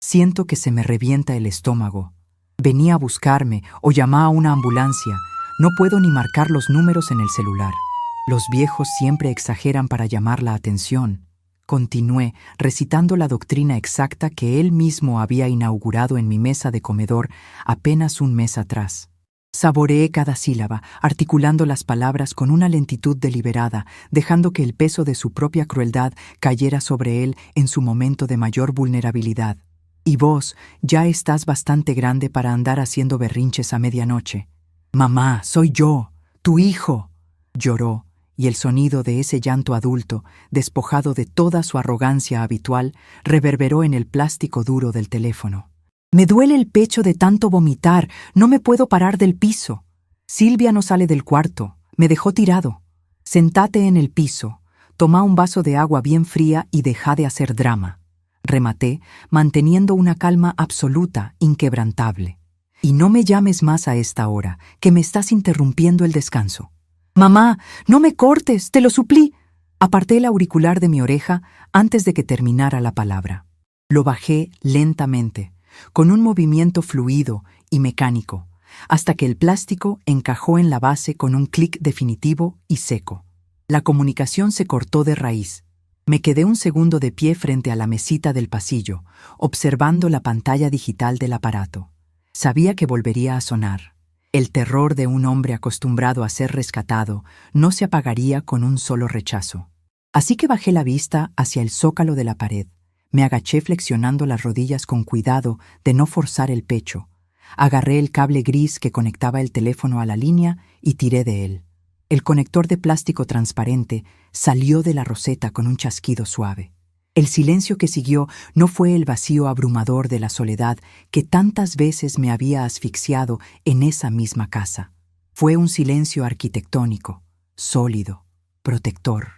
Siento que se me revienta el estómago. Vení a buscarme o llama a una ambulancia. No puedo ni marcar los números en el celular. Los viejos siempre exageran para llamar la atención». Continué, recitando la doctrina exacta que él mismo había inaugurado en mi mesa de comedor apenas un mes atrás. Saboreé cada sílaba, articulando las palabras con una lentitud deliberada, dejando que el peso de su propia crueldad cayera sobre él en su momento de mayor vulnerabilidad. «Y vos ya estás bastante grande para andar haciendo berrinches a medianoche». «Mamá, soy yo, tu hijo», lloró, y el sonido de ese llanto adulto, despojado de toda su arrogancia habitual, reverberó en el plástico duro del teléfono. Me duele el pecho de tanto vomitar, no me puedo parar del piso. Silvia no sale del cuarto, me dejó tirado. Sentate en el piso, toma un vaso de agua bien fría y deja de hacer drama. Rematé, manteniendo una calma absoluta, inquebrantable. Y no me llames más a esta hora, que me estás interrumpiendo el descanso. Mamá, no me cortes, te lo suplí. Aparté el auricular de mi oreja antes de que terminara la palabra. Lo bajé lentamente, con un movimiento fluido y mecánico, hasta que el plástico encajó en la base con un clic definitivo y seco. La comunicación se cortó de raíz. Me quedé un segundo de pie frente a la mesita del pasillo, observando la pantalla digital del aparato. Sabía que volvería a sonar. El terror de un hombre acostumbrado a ser rescatado no se apagaría con un solo rechazo. Así que bajé la vista hacia el zócalo de la pared. Me agaché flexionando las rodillas con cuidado de no forzar el pecho. Agarré el cable gris que conectaba el teléfono a la línea y tiré de él. El conector de plástico transparente salió de la roseta con un chasquido suave. El silencio que siguió no fue el vacío abrumador de la soledad que tantas veces me había asfixiado en esa misma casa. Fue un silencio arquitectónico, sólido, protector.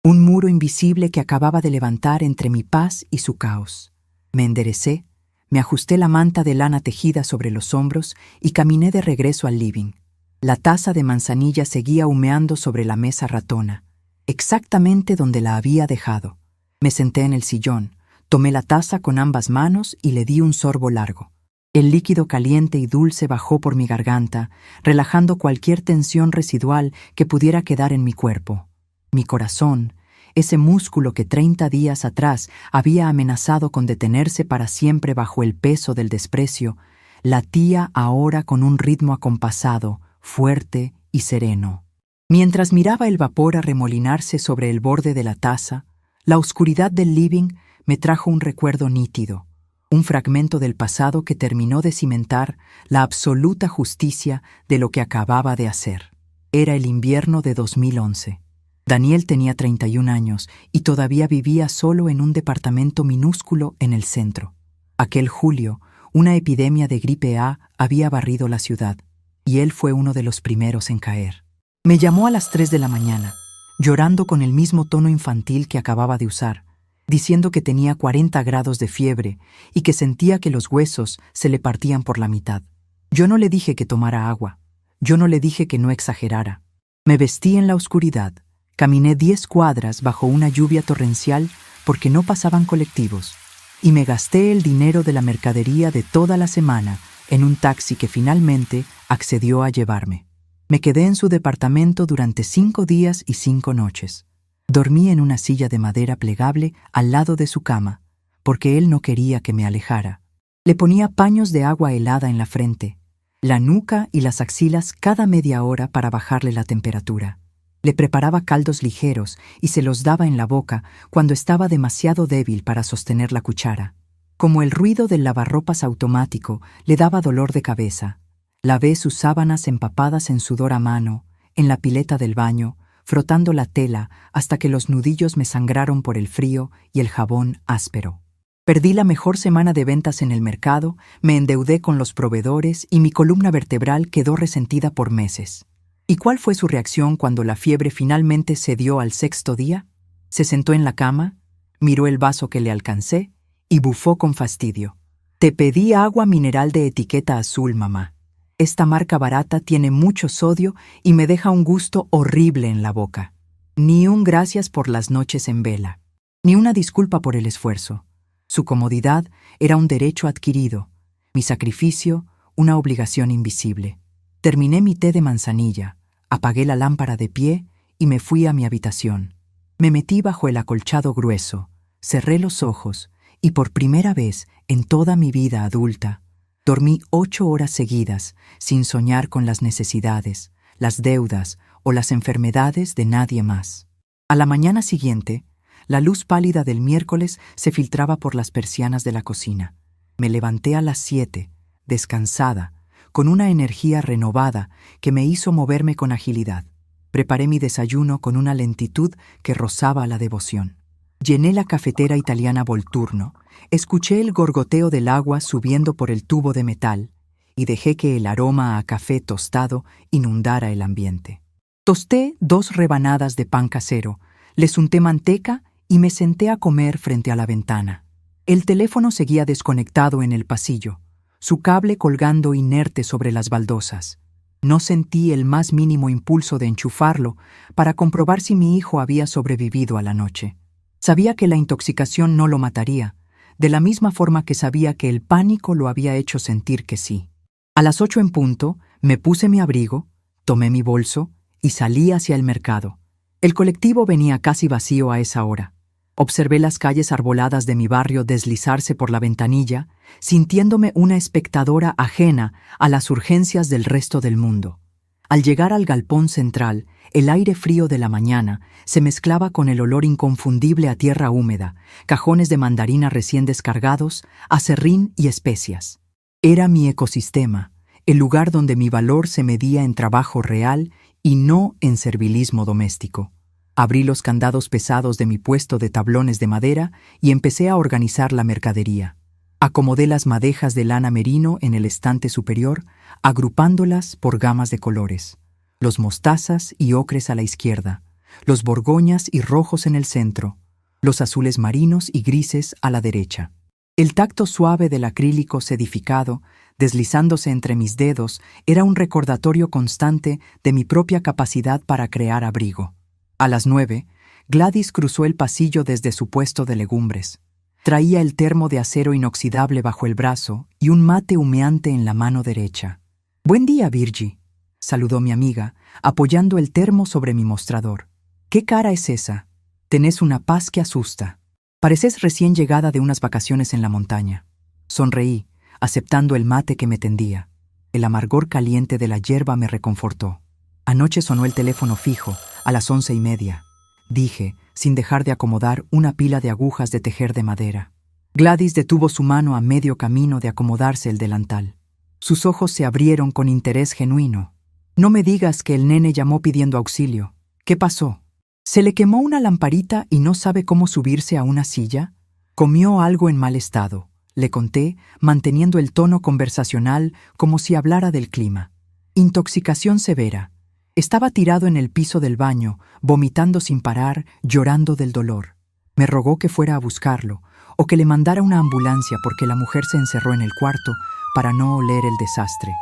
Un muro invisible que acababa de levantar entre mi paz y su caos. Me enderecé, me ajusté la manta de lana tejida sobre los hombros y caminé de regreso al living. La taza de manzanilla seguía humeando sobre la mesa ratona, exactamente donde la había dejado. Me senté en el sillón, tomé la taza con ambas manos y le di un sorbo largo. El líquido caliente y dulce bajó por mi garganta, relajando cualquier tensión residual que pudiera quedar en mi cuerpo. Mi corazón, ese músculo que 30 días atrás había amenazado con detenerse para siempre bajo el peso del desprecio, latía ahora con un ritmo acompasado, fuerte y sereno. Mientras miraba el vapor arremolinarse sobre el borde de la taza, la oscuridad del living me trajo un recuerdo nítido, un fragmento del pasado que terminó de cimentar la absoluta justicia de lo que acababa de hacer. Era el invierno de 2011. Daniel tenía 31 años y todavía vivía solo en un departamento minúsculo en el centro. Aquel julio, una epidemia de gripe A había barrido la ciudad, y él fue uno de los primeros en caer. Me llamó a las 3 de la mañana, llorando con el mismo tono infantil que acababa de usar, diciendo que tenía 40 grados de fiebre y que sentía que los huesos se le partían por la mitad. Yo no le dije que tomara agua, yo no le dije que no exagerara. Me vestí en la oscuridad, caminé 10 cuadras bajo una lluvia torrencial porque no pasaban colectivos, y me gasté el dinero de la mercadería de toda la semana en un taxi que finalmente accedió a llevarme. Me quedé en su departamento durante 5 días y 5 noches. Dormí en una silla de madera plegable al lado de su cama, porque él no quería que me alejara. Le ponía paños de agua helada en la frente, la nuca y las axilas cada media hora para bajarle la temperatura. Le preparaba caldos ligeros y se los daba en la boca cuando estaba demasiado débil para sostener la cuchara. Como el ruido del lavarropas automático le daba dolor de cabeza, lavé sus sábanas empapadas en sudor a mano, en la pileta del baño, frotando la tela hasta que los nudillos me sangraron por el frío y el jabón áspero. Perdí la mejor semana de ventas en el mercado, me endeudé con los proveedores y mi columna vertebral quedó resentida por meses. ¿Y cuál fue su reacción cuando la fiebre finalmente cedió al 6.º día? Se sentó en la cama, miró el vaso que le alcancé y bufó con fastidio. «Te pedí agua mineral de etiqueta azul, mamá. Esta marca barata tiene mucho sodio y me deja un gusto horrible en la boca. Ni un gracias por las noches en vela, ni una disculpa por el esfuerzo. Su comodidad era un derecho adquirido, mi sacrificio una obligación invisible. Terminé mi té de manzanilla, apagué la lámpara de pie y me fui a mi habitación. Me metí bajo el acolchado grueso, cerré los ojos y por primera vez en toda mi vida adulta, dormí 8 horas seguidas sin soñar con las necesidades, las deudas o las enfermedades de nadie más. A la mañana siguiente, la luz pálida del miércoles se filtraba por las persianas de la cocina. Me levanté a las 7, descansada, con una energía renovada que me hizo moverme con agilidad. Preparé mi desayuno con una lentitud que rozaba la devoción. Llené la cafetera italiana Volturno, escuché el gorgoteo del agua subiendo por el tubo de metal y dejé que el aroma a café tostado inundara el ambiente. Tosté 2 rebanadas de pan casero, les unté manteca y me senté a comer frente a la ventana. El teléfono seguía desconectado en el pasillo, su cable colgando inerte sobre las baldosas. No sentí el más mínimo impulso de enchufarlo para comprobar si mi hijo había sobrevivido a la noche. Sabía que la intoxicación no lo mataría, de la misma forma que sabía que el pánico lo había hecho sentir que sí. A las 8 en punto, me puse mi abrigo, tomé mi bolso y salí hacia el mercado. El colectivo venía casi vacío a esa hora. Observé las calles arboladas de mi barrio deslizarse por la ventanilla, sintiéndome una espectadora ajena a las urgencias del resto del mundo. Al llegar al galpón central, el aire frío de la mañana se mezclaba con el olor inconfundible a tierra húmeda, cajones de mandarina recién descargados, aserrín y especias. Era mi ecosistema, el lugar donde mi valor se medía en trabajo real y no en servilismo doméstico. Abrí los candados pesados de mi puesto de tablones de madera y empecé a organizar la mercadería. Acomodé las madejas de lana merino en el estante superior, agrupándolas por gamas de colores. Los mostazas y ocres a la izquierda, los borgoñas y rojos en el centro, los azules marinos y grises a la derecha. El tacto suave del acrílico sedificado, deslizándose entre mis dedos, era un recordatorio constante de mi propia capacidad para crear abrigo. A las 9, Gladys cruzó el pasillo desde su puesto de legumbres. Traía el termo de acero inoxidable bajo el brazo y un mate humeante en la mano derecha. «Buen día, Virgie», saludó mi amiga, apoyando el termo sobre mi mostrador. «¿Qué cara es esa? Tenés una paz que asusta. Pareces recién llegada de unas vacaciones en la montaña». Sonreí, aceptando el mate que me tendía. El amargor caliente de la hierba me reconfortó. Anoche sonó el teléfono fijo, a las 11:30. Dije, sin dejar de acomodar una pila de agujas de tejer de madera. Gladys detuvo su mano a medio camino de acomodarse el delantal. Sus ojos se abrieron con interés genuino. «No me digas que el nene llamó pidiendo auxilio. ¿Qué pasó? ¿Se le quemó una lamparita y no sabe cómo subirse a una silla? Comió algo en mal estado», le conté, manteniendo el tono conversacional como si hablara del clima. «Intoxicación severa. Estaba tirado en el piso del baño, vomitando sin parar, llorando del dolor. Me rogó que fuera a buscarlo, o que le mandara una ambulancia porque la mujer se encerró en el cuarto para no oler el desastre».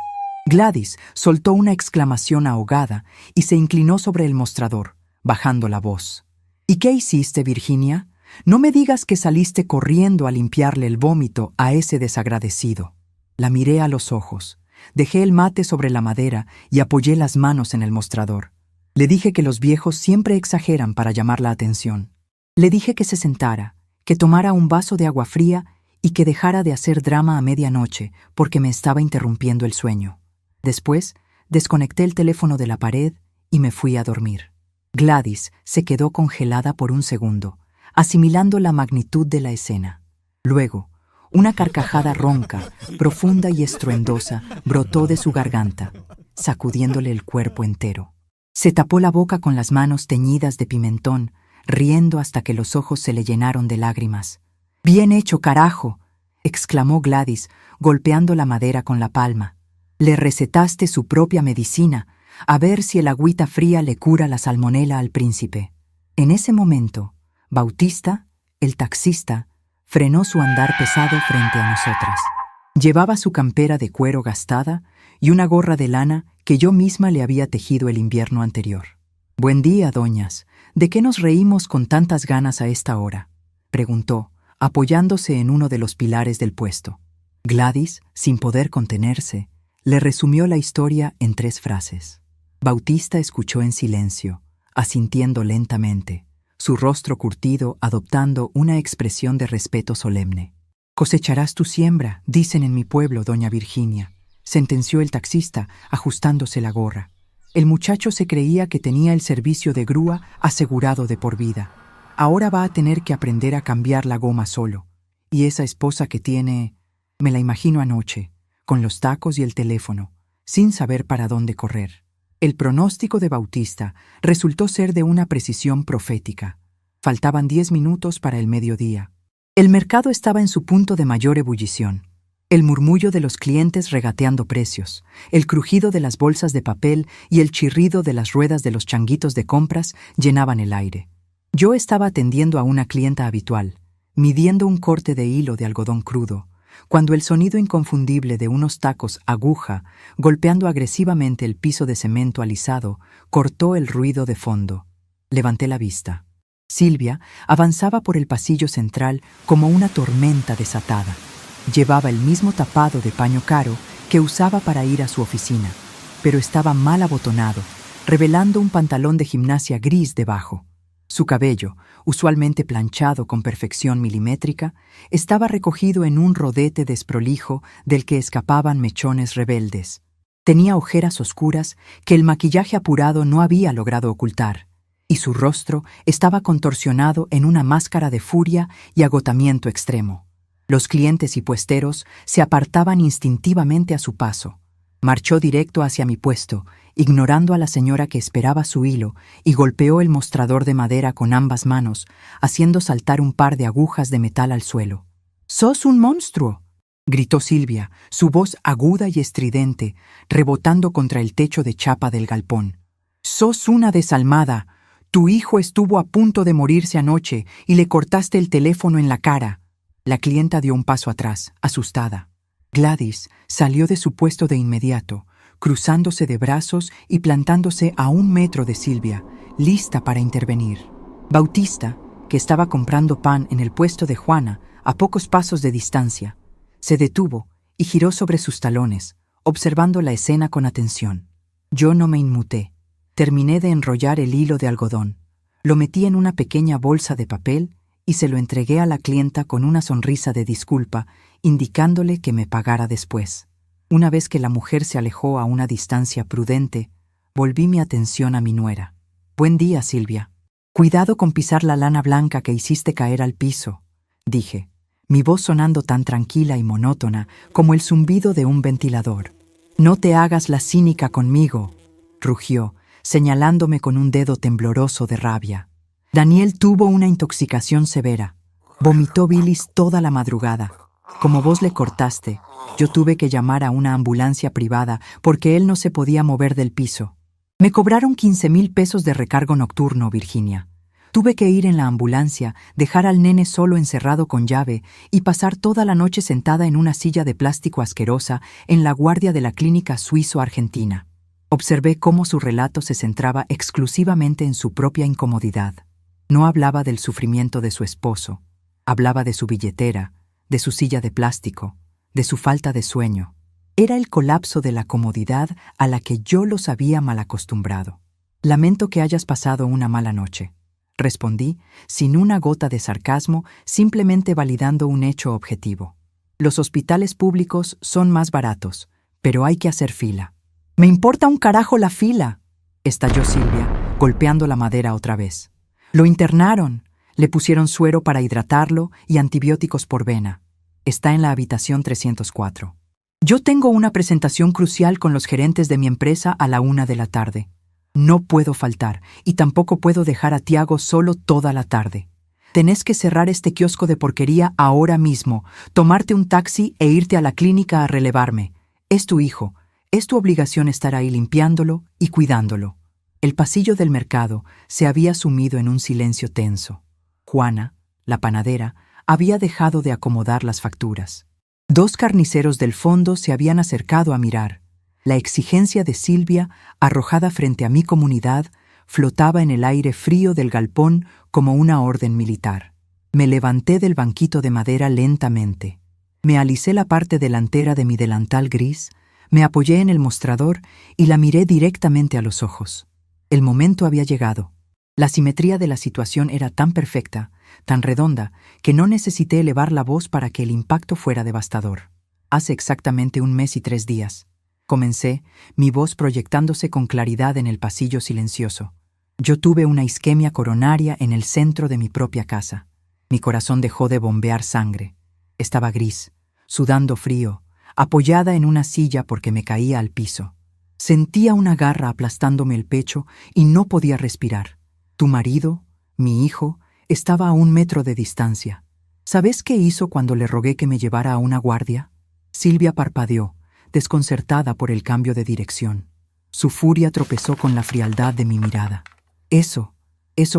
Gladys soltó una exclamación ahogada y se inclinó sobre el mostrador, bajando la voz. «¿Y qué hiciste, Virginia? No me digas que saliste corriendo a limpiarle el vómito a ese desagradecido». La miré a los ojos. Dejé el mate sobre la madera y apoyé las manos en el mostrador. Le dije que los viejos siempre exageran para llamar la atención. Le dije que se sentara, que tomara un vaso de agua fría y que dejara de hacer drama a medianoche porque me estaba interrumpiendo el sueño. Después, desconecté el teléfono de la pared y me fui a dormir. Gladys se quedó congelada por un segundo, asimilando la magnitud de la escena. Luego, una carcajada ronca, profunda y estruendosa brotó de su garganta, sacudiéndole el cuerpo entero. Se tapó la boca con las manos teñidas de pimentón, riendo hasta que los ojos se le llenaron de lágrimas. «Bien hecho, carajo», exclamó Gladys, golpeando la madera con la palma. «Le recetaste su propia medicina, a ver si el agüita fría le cura la salmonela al príncipe». En ese momento, Bautista, el taxista, frenó su andar pesado frente a nosotras. Llevaba su campera de cuero gastada y una gorra de lana que yo misma le había tejido el invierno anterior. «Buen día, doñas. ¿De qué nos reímos con tantas ganas a esta hora?», preguntó, apoyándose en uno de los pilares del puesto. Gladys, sin poder contenerse, le resumió la historia en 3 frases. Bautista escuchó en silencio, asintiendo lentamente, su rostro curtido adoptando una expresión de respeto solemne. «Cosecharás tu siembra, dicen en mi pueblo, doña Virginia», sentenció el taxista, ajustándose la gorra. El muchacho se creía que tenía el servicio de grúa asegurado de por vida. Ahora va a tener que aprender a cambiar la goma solo. Y esa esposa que tiene, me la imagino anoche, con los tacos y el teléfono, sin saber para dónde correr. El pronóstico de Bautista resultó ser de una precisión profética. Faltaban 10 minutos para el mediodía. El mercado estaba en su punto de mayor ebullición. El murmullo de los clientes regateando precios, el crujido de las bolsas de papel y el chirrido de las ruedas de los changuitos de compras llenaban el aire. Yo estaba atendiendo a una clienta habitual, midiendo un corte de hilo de algodón crudo, cuando el sonido inconfundible de unos tacos aguja golpeando agresivamente el piso de cemento alisado cortó el ruido de fondo. Levanté la vista. Silvia avanzaba por el pasillo central como una tormenta desatada. Llevaba el mismo tapado de paño caro que usaba para ir a su oficina, pero estaba mal abotonado, revelando un pantalón de gimnasia gris debajo. Su cabello, usualmente planchado con perfección milimétrica, estaba recogido en un rodete desprolijo del que escapaban mechones rebeldes. Tenía ojeras oscuras que el maquillaje apurado no había logrado ocultar, y su rostro estaba contorsionado en una máscara de furia y agotamiento extremo. Los clientes y puesteros se apartaban instintivamente a su paso. Marchó directo hacia mi puesto, ignorando a la señora que esperaba su hilo, y golpeó el mostrador de madera con ambas manos, haciendo saltar un par de agujas de metal al suelo. «¡Sos un monstruo!», gritó Silvia, su voz aguda y estridente, rebotando contra el techo de chapa del galpón. «¡Sos una desalmada! Tu hijo estuvo a punto de morirse anoche y le cortaste el teléfono en la cara». La clienta dio un paso atrás, asustada. Gladys salió de su puesto de inmediato, cruzándose de brazos y plantándose a 1 metro de Silvia, lista para intervenir. Bautista, que estaba comprando pan en el puesto de Juana, a pocos pasos de distancia, se detuvo y giró sobre sus talones, observando la escena con atención. Yo no me inmuté. Terminé de enrollar el hilo de algodón. Lo metí en una pequeña bolsa de papel y se lo entregué a la clienta con una sonrisa de disculpa, indicándole que me pagara después. Una vez que la mujer se alejó a una distancia prudente, volví mi atención a mi nuera. «Buen día, Silvia. Cuidado con pisar la lana blanca que hiciste caer al piso», dije, mi voz sonando tan tranquila y monótona como el zumbido de un ventilador. «No te hagas la cínica conmigo», rugió, señalándome con un dedo tembloroso de rabia. Daniel tuvo una intoxicación severa. Vomitó bilis toda la madrugada. Como vos le cortaste, yo tuve que llamar a una ambulancia privada porque él no se podía mover del piso. Me cobraron 15,000 pesos de recargo nocturno, Virginia. Tuve que ir en la ambulancia, dejar al nene solo encerrado con llave y pasar toda la noche sentada en una silla de plástico asquerosa en la guardia de la clínica suizo-argentina. Observé cómo su relato se centraba exclusivamente en su propia incomodidad. No hablaba del sufrimiento de su esposo, hablaba de su billetera, de su silla de plástico, de su falta de sueño. Era el colapso de la comodidad a la que yo los había malacostumbrado. «Lamento que hayas pasado una mala noche», respondí, sin una gota de sarcasmo, simplemente validando un hecho objetivo. «Los hospitales públicos son más baratos, pero hay que hacer fila». «Me importa un carajo la fila», estalló Silvia, golpeando la madera otra vez. «Lo internaron, le pusieron suero para hidratarlo y antibióticos por vena. Está en la habitación 304. Yo tengo una presentación crucial con los gerentes de mi empresa a la 1 de la tarde. No puedo faltar y tampoco puedo dejar a Tiago solo toda la tarde. Tenés que cerrar este kiosco de porquería ahora mismo, tomarte un taxi e irte a la clínica a relevarme. Es tu hijo. Es tu obligación estar ahí limpiándolo y cuidándolo». El pasillo del mercado se había sumido en un silencio tenso. Juana, la panadera, había dejado de acomodar las facturas. 2 carniceros del fondo se habían acercado a mirar. La exigencia de Silvia, arrojada frente a mi comunidad, flotaba en el aire frío del galpón como una orden militar. Me levanté del banquito de madera lentamente. Me alisé la parte delantera de mi delantal gris, me apoyé en el mostrador y la miré directamente a los ojos. El momento había llegado. La simetría de la situación era tan perfecta, tan redonda, que no necesité elevar la voz para que el impacto fuera devastador. Hace exactamente 1 mes y 3 días. Comencé, mi voz proyectándose con claridad en el pasillo silencioso. Yo tuve una isquemia coronaria en el centro de mi propia casa. Mi corazón dejó de bombear sangre. Estaba gris, sudando frío, apoyada en una silla porque me caía al piso. Sentía una garra aplastándome el pecho y no podía respirar. Tu marido, mi hijo, Estaba a 1 metro de distancia. ¿Sabes qué hizo cuando le rogué que me llevara a una guardia? Silvia parpadeó, desconcertada por el cambio de dirección. Su furia tropezó con la frialdad de mi mirada. Eso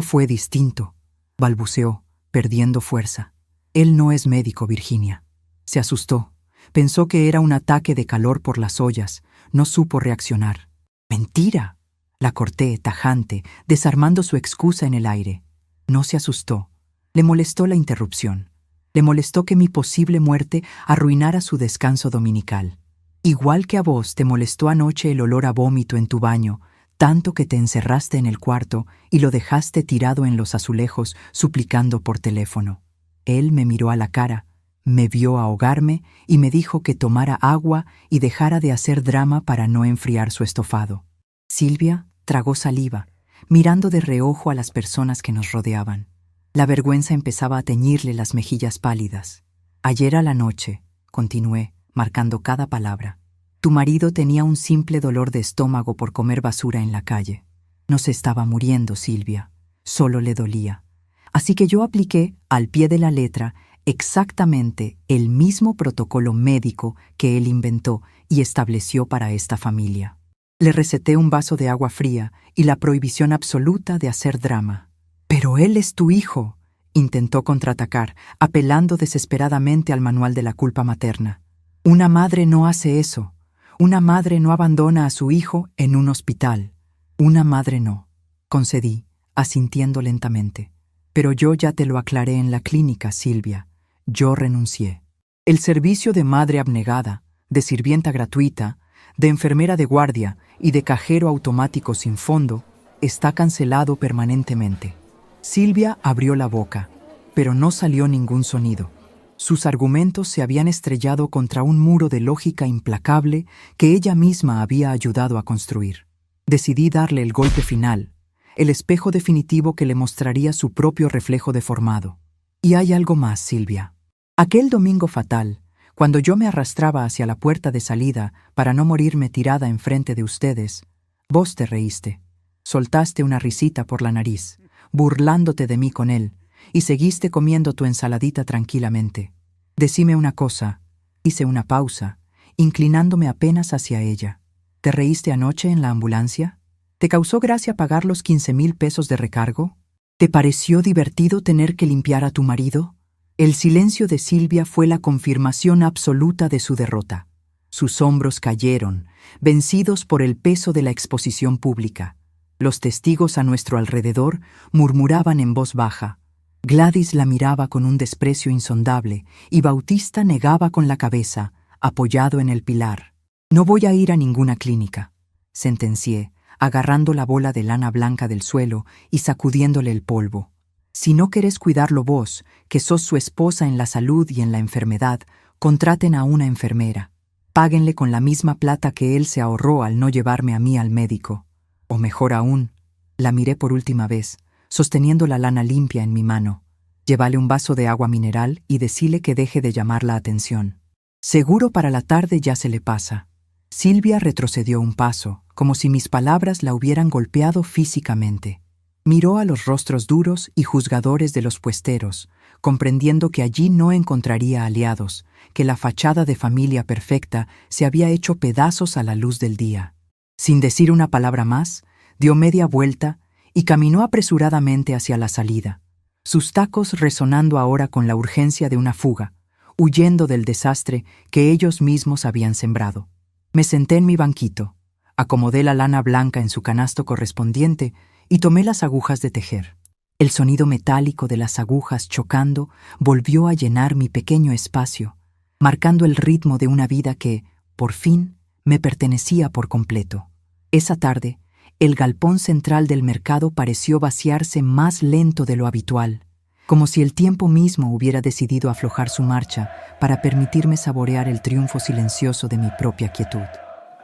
fue distinto, balbuceó, perdiendo fuerza. Él no es médico, Virginia. Se asustó. Pensó que era un ataque de calor por las ollas. No supo reaccionar. ¡Mentira! La corté, tajante, desarmando su excusa en el aire. No se asustó. Le molestó la interrupción. Le molestó que mi posible muerte arruinara su descanso dominical. Igual que a vos te molestó anoche el olor a vómito en tu baño, tanto que te encerraste en el cuarto y lo dejaste tirado en los azulejos, suplicando por teléfono. Él me miró a la cara, me vio ahogarme y me dijo que tomara agua y dejara de hacer drama para no enfriar su estofado. Silvia tragó saliva, mirando de reojo a las personas que nos rodeaban. La vergüenza empezaba a teñirle las mejillas pálidas. Ayer a la noche, continué, marcando cada palabra, tu marido tenía un simple dolor de estómago por comer basura en la calle. No se estaba muriendo, Silvia, solo le dolía. Así que yo apliqué, al pie de la letra, exactamente el mismo protocolo médico que él inventó y estableció para esta familia. Le receté un vaso de agua fría y la prohibición absoluta de hacer drama. «Pero él es tu hijo», intentó contraatacar, apelando desesperadamente al manual de la culpa materna. «Una madre no hace eso. Una madre no abandona a su hijo en un hospital. Una madre no», concedí, asintiendo lentamente. «Pero yo ya te lo aclaré en la clínica, Silvia. Yo renuncié. El servicio de madre abnegada, de sirvienta gratuita, de enfermera de guardia y de cajero automático sin fondo está cancelado permanentemente». Silvia abrió la boca, pero no salió ningún sonido. Sus argumentos se habían estrellado contra un muro de lógica implacable que ella misma había ayudado a construir. Decidí darle el golpe final, el espejo definitivo que le mostraría su propio reflejo deformado. Y hay algo más, Silvia. Aquel domingo fatal, cuando yo me arrastraba hacia la puerta de salida para no morirme tirada enfrente de ustedes, vos te reíste. Soltaste una risita por la nariz, burlándote de mí con él, y seguiste comiendo tu ensaladita tranquilamente. Decime una cosa. Hice una pausa, inclinándome apenas hacia ella. ¿Te reíste anoche en la ambulancia? ¿Te causó gracia pagar los 15,000 pesos de recargo? ¿Te pareció divertido tener que limpiar a tu marido? El silencio de Silvia fue la confirmación absoluta de su derrota. Sus hombros cayeron, vencidos por el peso de la exposición pública. Los testigos a nuestro alrededor murmuraban en voz baja. Gladys la miraba con un desprecio insondable y Bautista negaba con la cabeza, apoyado en el pilar. «No voy a ir a ninguna clínica», sentencié, agarrando la bola de lana blanca del suelo y sacudiéndole el polvo. «Si no querés cuidarlo vos, que sos su esposa en la salud y en la enfermedad, contraten a una enfermera. Páguenle con la misma plata que él se ahorró al no llevarme a mí al médico. O mejor aún», la miré por última vez, sosteniendo la lana limpia en mi mano. «Llévale un vaso de agua mineral y decile que deje de llamar la atención. Seguro para la tarde ya se le pasa». Silvia retrocedió un paso, como si mis palabras la hubieran golpeado físicamente. Miró a los rostros duros y juzgadores de los puesteros, comprendiendo que allí no encontraría aliados, que la fachada de familia perfecta se había hecho pedazos a la luz del día. Sin decir una palabra más, dio media vuelta y caminó apresuradamente hacia la salida, sus tacos resonando ahora con la urgencia de una fuga, huyendo del desastre que ellos mismos habían sembrado. Me senté en mi banquito, acomodé la lana blanca en su canasto correspondiente y tomé las agujas de tejer. El sonido metálico de las agujas chocando volvió a llenar mi pequeño espacio, marcando el ritmo de una vida que, por fin, me pertenecía por completo. Esa tarde, el galpón central del mercado pareció vaciarse más lento de lo habitual, como si el tiempo mismo hubiera decidido aflojar su marcha para permitirme saborear el triunfo silencioso de mi propia quietud.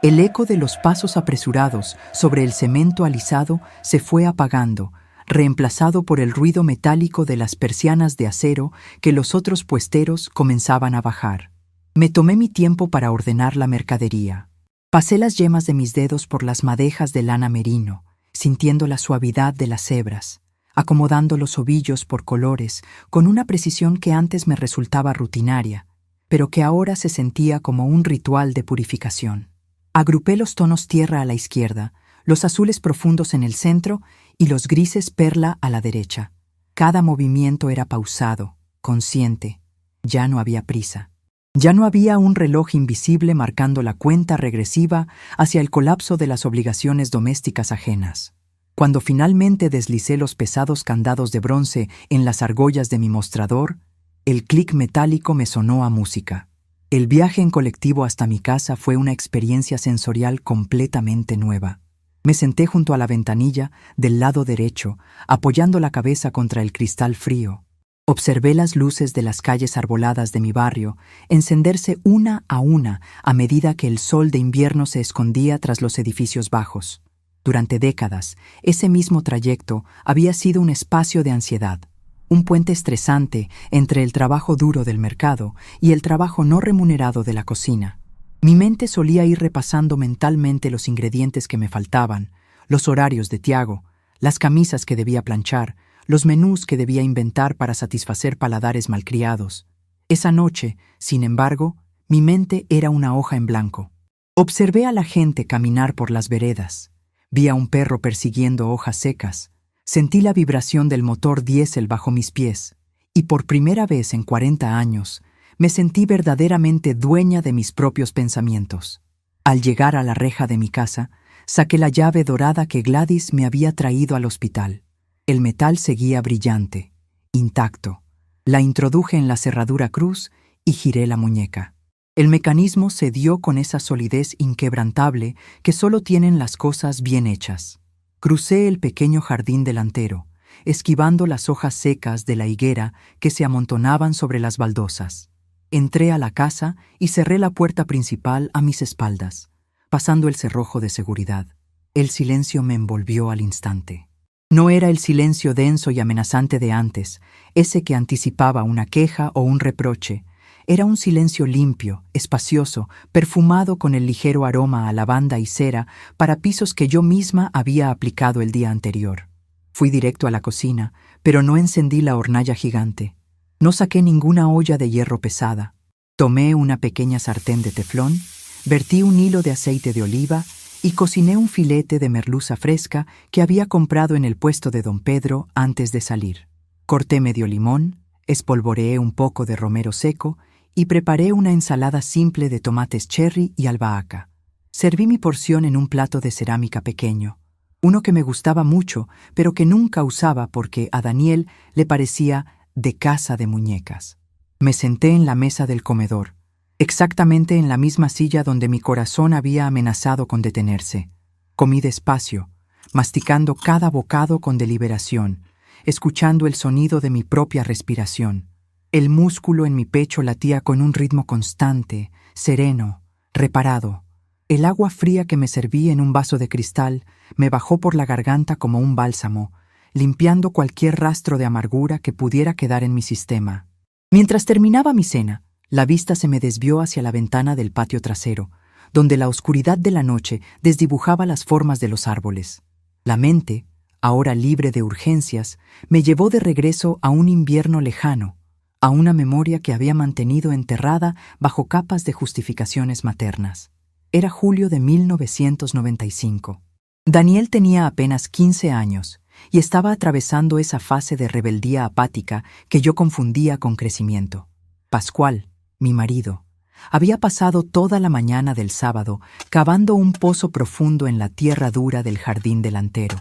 El eco de los pasos apresurados sobre el cemento alisado se fue apagando, reemplazado por el ruido metálico de las persianas de acero que los otros puesteros comenzaban a bajar. Me tomé mi tiempo para ordenar la mercadería. Pasé las yemas de mis dedos por las madejas de lana merino, sintiendo la suavidad de las hebras. acomodando los ovillos por colores con una precisión que antes me resultaba rutinaria, pero que ahora se sentía como un ritual de purificación. Agrupé los tonos tierra a la izquierda, los azules profundos en el centro y los grises perla a la derecha. Cada movimiento era pausado, consciente. Ya no había prisa. Ya no había un reloj invisible marcando la cuenta regresiva hacia el colapso de las obligaciones domésticas ajenas. Cuando finalmente deslicé los pesados candados de bronce en las argollas de mi mostrador, el clic metálico me sonó a música. El viaje en colectivo hasta mi casa fue una experiencia sensorial completamente nueva. Me senté junto a la ventanilla del lado derecho, apoyando la cabeza contra el cristal frío. Observé las luces de las calles arboladas de mi barrio encenderse una a medida que el sol de invierno se escondía tras los edificios bajos. Durante décadas, ese mismo trayecto había sido un espacio de ansiedad, un puente estresante entre el trabajo duro del mercado y el trabajo no remunerado de la cocina. Mi mente solía ir repasando mentalmente los ingredientes que me faltaban, los horarios de Tiago, las camisas que debía planchar, los menús que debía inventar para satisfacer paladares malcriados. Esa noche, sin embargo, mi mente era una hoja en blanco. Observé a la gente caminar por las veredas. Vi a un perro persiguiendo hojas secas. Sentí la vibración del motor diésel bajo mis pies. Y por primera vez en 40 años, me sentí verdaderamente dueña de mis propios pensamientos. Al llegar a la reja de mi casa, saqué la llave dorada que Gladys me había traído al hospital. El metal seguía brillante, intacto. La introduje en la cerradura cruz y giré la muñeca. El mecanismo se dio con esa solidez inquebrantable que solo tienen las cosas bien hechas. Crucé el pequeño jardín delantero, esquivando las hojas secas de la higuera que se amontonaban sobre las baldosas. Entré a la casa y cerré la puerta principal a mis espaldas, pasando el cerrojo de seguridad. El silencio me envolvió al instante. No era el silencio denso y amenazante de antes, ese que anticipaba una queja o un reproche. Era un silencio limpio, espacioso, perfumado con el ligero aroma a lavanda y cera para pisos que yo misma había aplicado el día anterior. Fui directo a la cocina, pero no encendí la hornalla gigante. No saqué ninguna olla de hierro pesada. Tomé una pequeña sartén de teflón, vertí un hilo de aceite de oliva y cociné un filete de merluza fresca que había comprado en el puesto de don Pedro antes de salir. Corté medio limón, espolvoreé un poco de romero seco y preparé una ensalada simple de tomates cherry y albahaca. Serví mi porción en un plato de cerámica pequeño, uno que me gustaba mucho, pero que nunca usaba porque a Daniel le parecía de casa de muñecas. Me senté en la mesa del comedor, exactamente en la misma silla donde mi corazón había amenazado con detenerse. Comí despacio, masticando cada bocado con deliberación, escuchando el sonido de mi propia respiración. El músculo en mi pecho latía con un ritmo constante, sereno, reparado. El agua fría que me serví en un vaso de cristal me bajó por la garganta como un bálsamo, limpiando cualquier rastro de amargura que pudiera quedar en mi sistema. Mientras terminaba mi cena, la vista se me desvió hacia la ventana del patio trasero, donde la oscuridad de la noche desdibujaba las formas de los árboles. La mente, ahora libre de urgencias, me llevó de regreso a un invierno lejano, a una memoria que había mantenido enterrada bajo capas de justificaciones maternas. Era julio de 1995. Daniel tenía apenas 15 años y estaba atravesando esa fase de rebeldía apática que yo confundía con crecimiento. Pascual, mi marido, había pasado toda la mañana del sábado cavando un pozo profundo en la tierra dura del jardín delantero.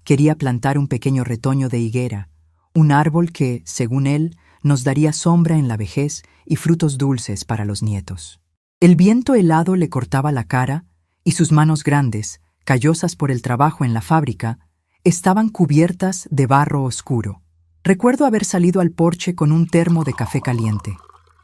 Quería plantar un pequeño retoño de higuera, un árbol que, según él, nos daría sombra en la vejez y frutos dulces para los nietos. El viento helado le cortaba la cara y sus manos grandes, callosas por el trabajo en la fábrica, estaban cubiertas de barro oscuro. Recuerdo haber salido al porche con un termo de café caliente.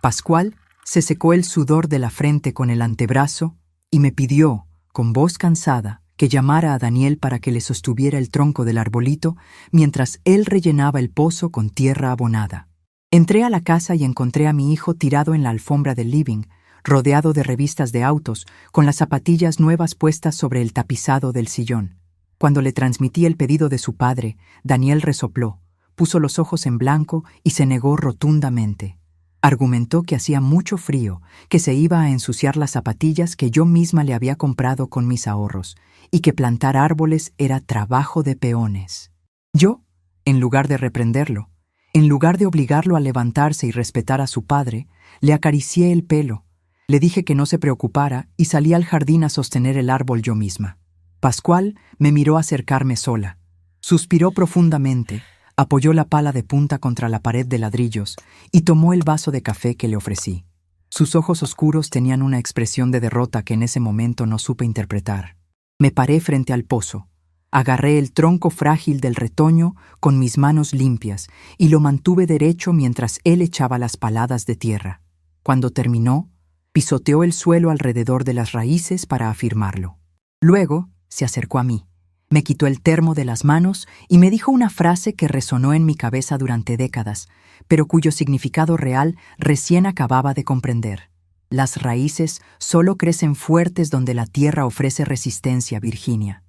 Pascual se secó el sudor de la frente con el antebrazo y me pidió, con voz cansada, que llamara a Daniel para que le sostuviera el tronco del arbolito mientras él rellenaba el pozo con tierra abonada. Entré a la casa y encontré a mi hijo tirado en la alfombra del living, rodeado de revistas de autos, con las zapatillas nuevas puestas sobre el tapizado del sillón. Cuando le transmití el pedido de su padre, Daniel resopló, puso los ojos en blanco y se negó rotundamente. Argumentó que hacía mucho frío, que se iba a ensuciar las zapatillas que yo misma le había comprado con mis ahorros, y que plantar árboles era trabajo de peones. Yo, en lugar de reprenderlo, en lugar de obligarlo a levantarse y respetar a su padre, le acaricié el pelo, le dije que no se preocupara y salí al jardín a sostener el árbol yo misma. Pascual me miró acercarme sola. Suspiró profundamente, apoyó la pala de punta contra la pared de ladrillos y tomó el vaso de café que le ofrecí. Sus ojos oscuros tenían una expresión de derrota que en ese momento no supe interpretar. Me paré frente al pozo. Agarré el tronco frágil del retoño con mis manos limpias y lo mantuve derecho mientras él echaba las paladas de tierra. Cuando terminó, pisoteó el suelo alrededor de las raíces para afirmarlo. Luego se acercó a mí, me quitó el termo de las manos y me dijo una frase que resonó en mi cabeza durante décadas, pero cuyo significado real recién acababa de comprender. Las raíces solo crecen fuertes donde la tierra ofrece resistencia, Virginia.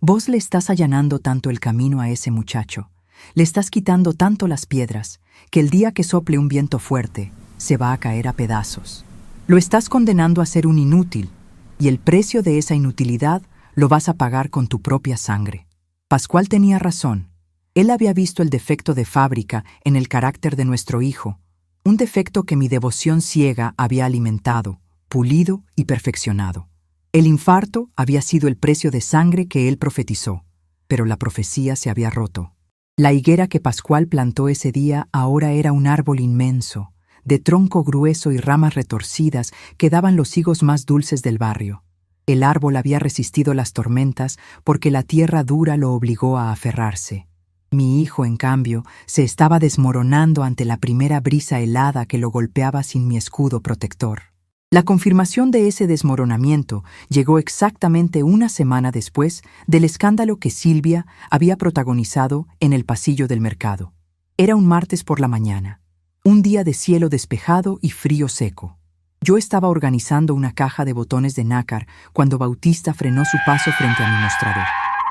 Vos le estás allanando tanto el camino a ese muchacho, le estás quitando tanto las piedras, que el día que sople un viento fuerte, se va a caer a pedazos. Lo estás condenando a ser un inútil, y el precio de esa inutilidad lo vas a pagar con tu propia sangre. Pascual tenía razón. Él había visto el defecto de fábrica en el carácter de nuestro hijo, un defecto que mi devoción ciega había alimentado, pulido y perfeccionado. El infarto había sido el precio de sangre que él profetizó, pero la profecía se había roto. La higuera que Pascual plantó ese día ahora era un árbol inmenso, de tronco grueso y ramas retorcidas que daban los higos más dulces del barrio. El árbol había resistido las tormentas porque la tierra dura lo obligó a aferrarse. Mi hijo, en cambio, se estaba desmoronando ante la primera brisa helada que lo golpeaba sin mi escudo protector. La confirmación de ese desmoronamiento llegó exactamente una semana después del escándalo que Silvia había protagonizado en el pasillo del mercado. Era un martes por la mañana, un día de cielo despejado y frío seco. Yo estaba organizando una caja de botones de nácar cuando Bautista frenó su paso frente a mi mostrador.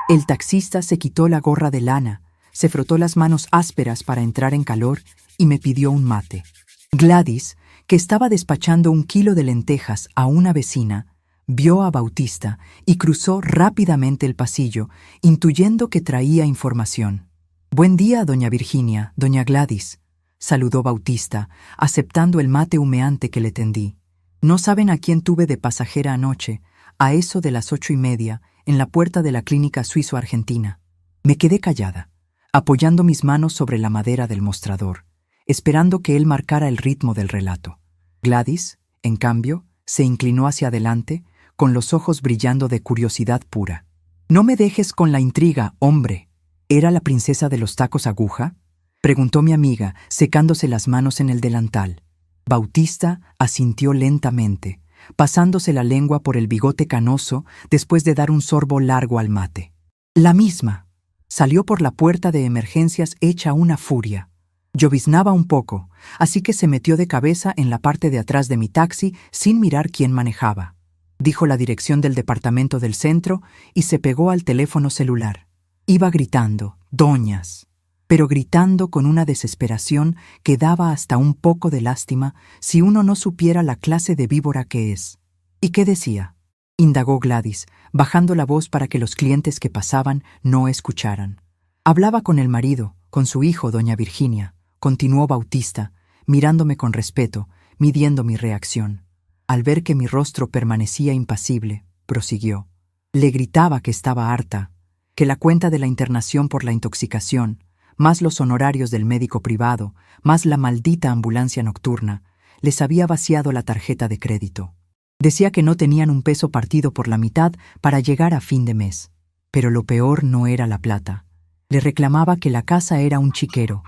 El taxista se quitó la gorra de lana, se frotó las manos ásperas para entrar en calor y me pidió un mate. Gladys, que estaba despachando 1 kilo de lentejas a una vecina, vio a Bautista y cruzó rápidamente el pasillo, intuyendo que traía información. «Buen día, doña Virginia, doña Gladys», saludó Bautista, aceptando el mate humeante que le tendí. «No saben a quién tuve de pasajera anoche, a eso de las 8:30, en la puerta de la clínica suizo-argentina». Me quedé callada, apoyando mis manos sobre la madera del mostrador, esperando que él marcara el ritmo del relato. Gladys, en cambio, se inclinó hacia adelante, con los ojos brillando de curiosidad pura. «No me dejes con la intriga, hombre. ¿Era la princesa de los tacos aguja?», preguntó mi amiga, secándose las manos en el delantal. Bautista asintió lentamente, pasándose la lengua por el bigote canoso después de dar un sorbo largo al mate. «La misma». Salió por la puerta de emergencias hecha una furia. Lloviznaba un poco, así que se metió de cabeza en la parte de atrás de mi taxi sin mirar quién manejaba. Dijo la dirección del departamento del centro y se pegó al teléfono celular. Iba gritando, «Doñas», pero gritando con una desesperación que daba hasta un poco de lástima si uno no supiera la clase de víbora que es. «¿Y qué decía?», indagó Gladys, bajando la voz para que los clientes que pasaban no escucharan. «Hablaba con el marido, con su hijo, doña Virginia», continuó Bautista, mirándome con respeto, midiendo mi reacción. Al ver que mi rostro permanecía impasible, prosiguió. Le gritaba que estaba harta, que la cuenta de la internación por la intoxicación, más los honorarios del médico privado, más la maldita ambulancia nocturna, les había vaciado la tarjeta de crédito. Decía que no tenían un peso partido por la mitad para llegar a fin de mes. Pero lo peor no era la plata. Le reclamaba que la casa era un chiquero,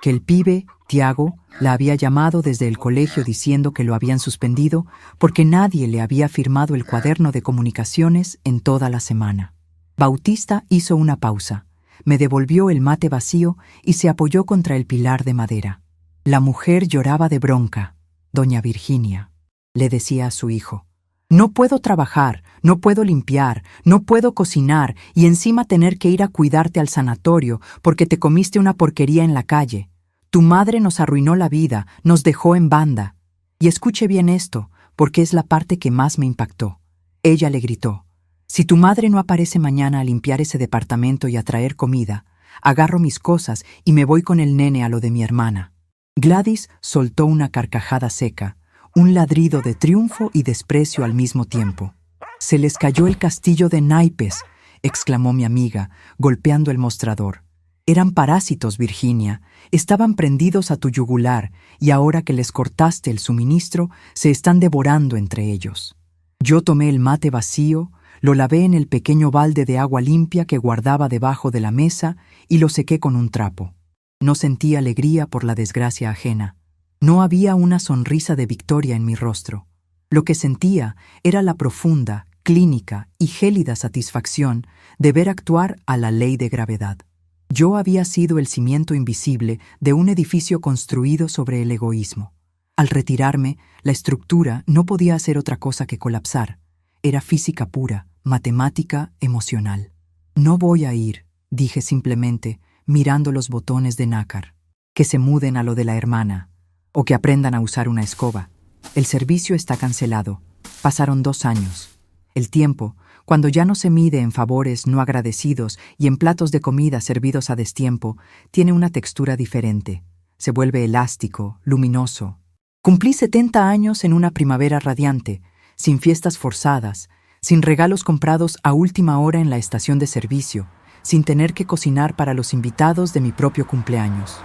que el pibe, Tiago, la había llamado desde el colegio diciendo que lo habían suspendido porque nadie le había firmado el cuaderno de comunicaciones en toda la semana. Bautista hizo una pausa, me devolvió el mate vacío y se apoyó contra el pilar de madera. La mujer lloraba de bronca. «Doña Virginia», le decía a su hijo, No puedo trabajar, no puedo limpiar, no puedo cocinar y encima tener que ir a cuidarte al sanatorio porque te comiste una porquería en la calle. Tu madre nos arruinó la vida, nos dejó en banda. Y escuche bien esto, porque es la parte que más me impactó. Ella le gritó: si tu madre no aparece mañana a limpiar ese departamento y a traer comida, agarro mis cosas y me voy con el nene a lo de mi hermana. Gladys soltó una carcajada seca, un ladrido de triunfo y desprecio al mismo tiempo. «Se les cayó el castillo de naipes», exclamó mi amiga, golpeando el mostrador. «Eran parásitos, Virginia, estaban prendidos a tu yugular y ahora que les cortaste el suministro, se están devorando entre ellos». Yo tomé el mate vacío, lo lavé en el pequeño balde de agua limpia que guardaba debajo de la mesa y lo sequé con un trapo. No sentí alegría por la desgracia ajena. No había una sonrisa de victoria en mi rostro. Lo que sentía era la profunda, clínica y gélida satisfacción de ver actuar a la ley de gravedad. Yo había sido el cimiento invisible de un edificio construido sobre el egoísmo. Al retirarme, la estructura no podía hacer otra cosa que colapsar. Era física pura, matemática, emocional. «No voy a ir», dije simplemente, mirando los botones de nácar. «Que se muden a lo de la hermana, o que aprendan a usar una escoba. El servicio está cancelado. Pasaron 2 años. El tiempo, cuando ya no se mide en favores no agradecidos y en platos de comida servidos a destiempo, tiene una textura diferente. Se vuelve elástico, luminoso. Cumplí 70 años en una primavera radiante, sin fiestas forzadas, sin regalos comprados a última hora en la estación de servicio, sin tener que cocinar para los invitados de mi propio cumpleaños.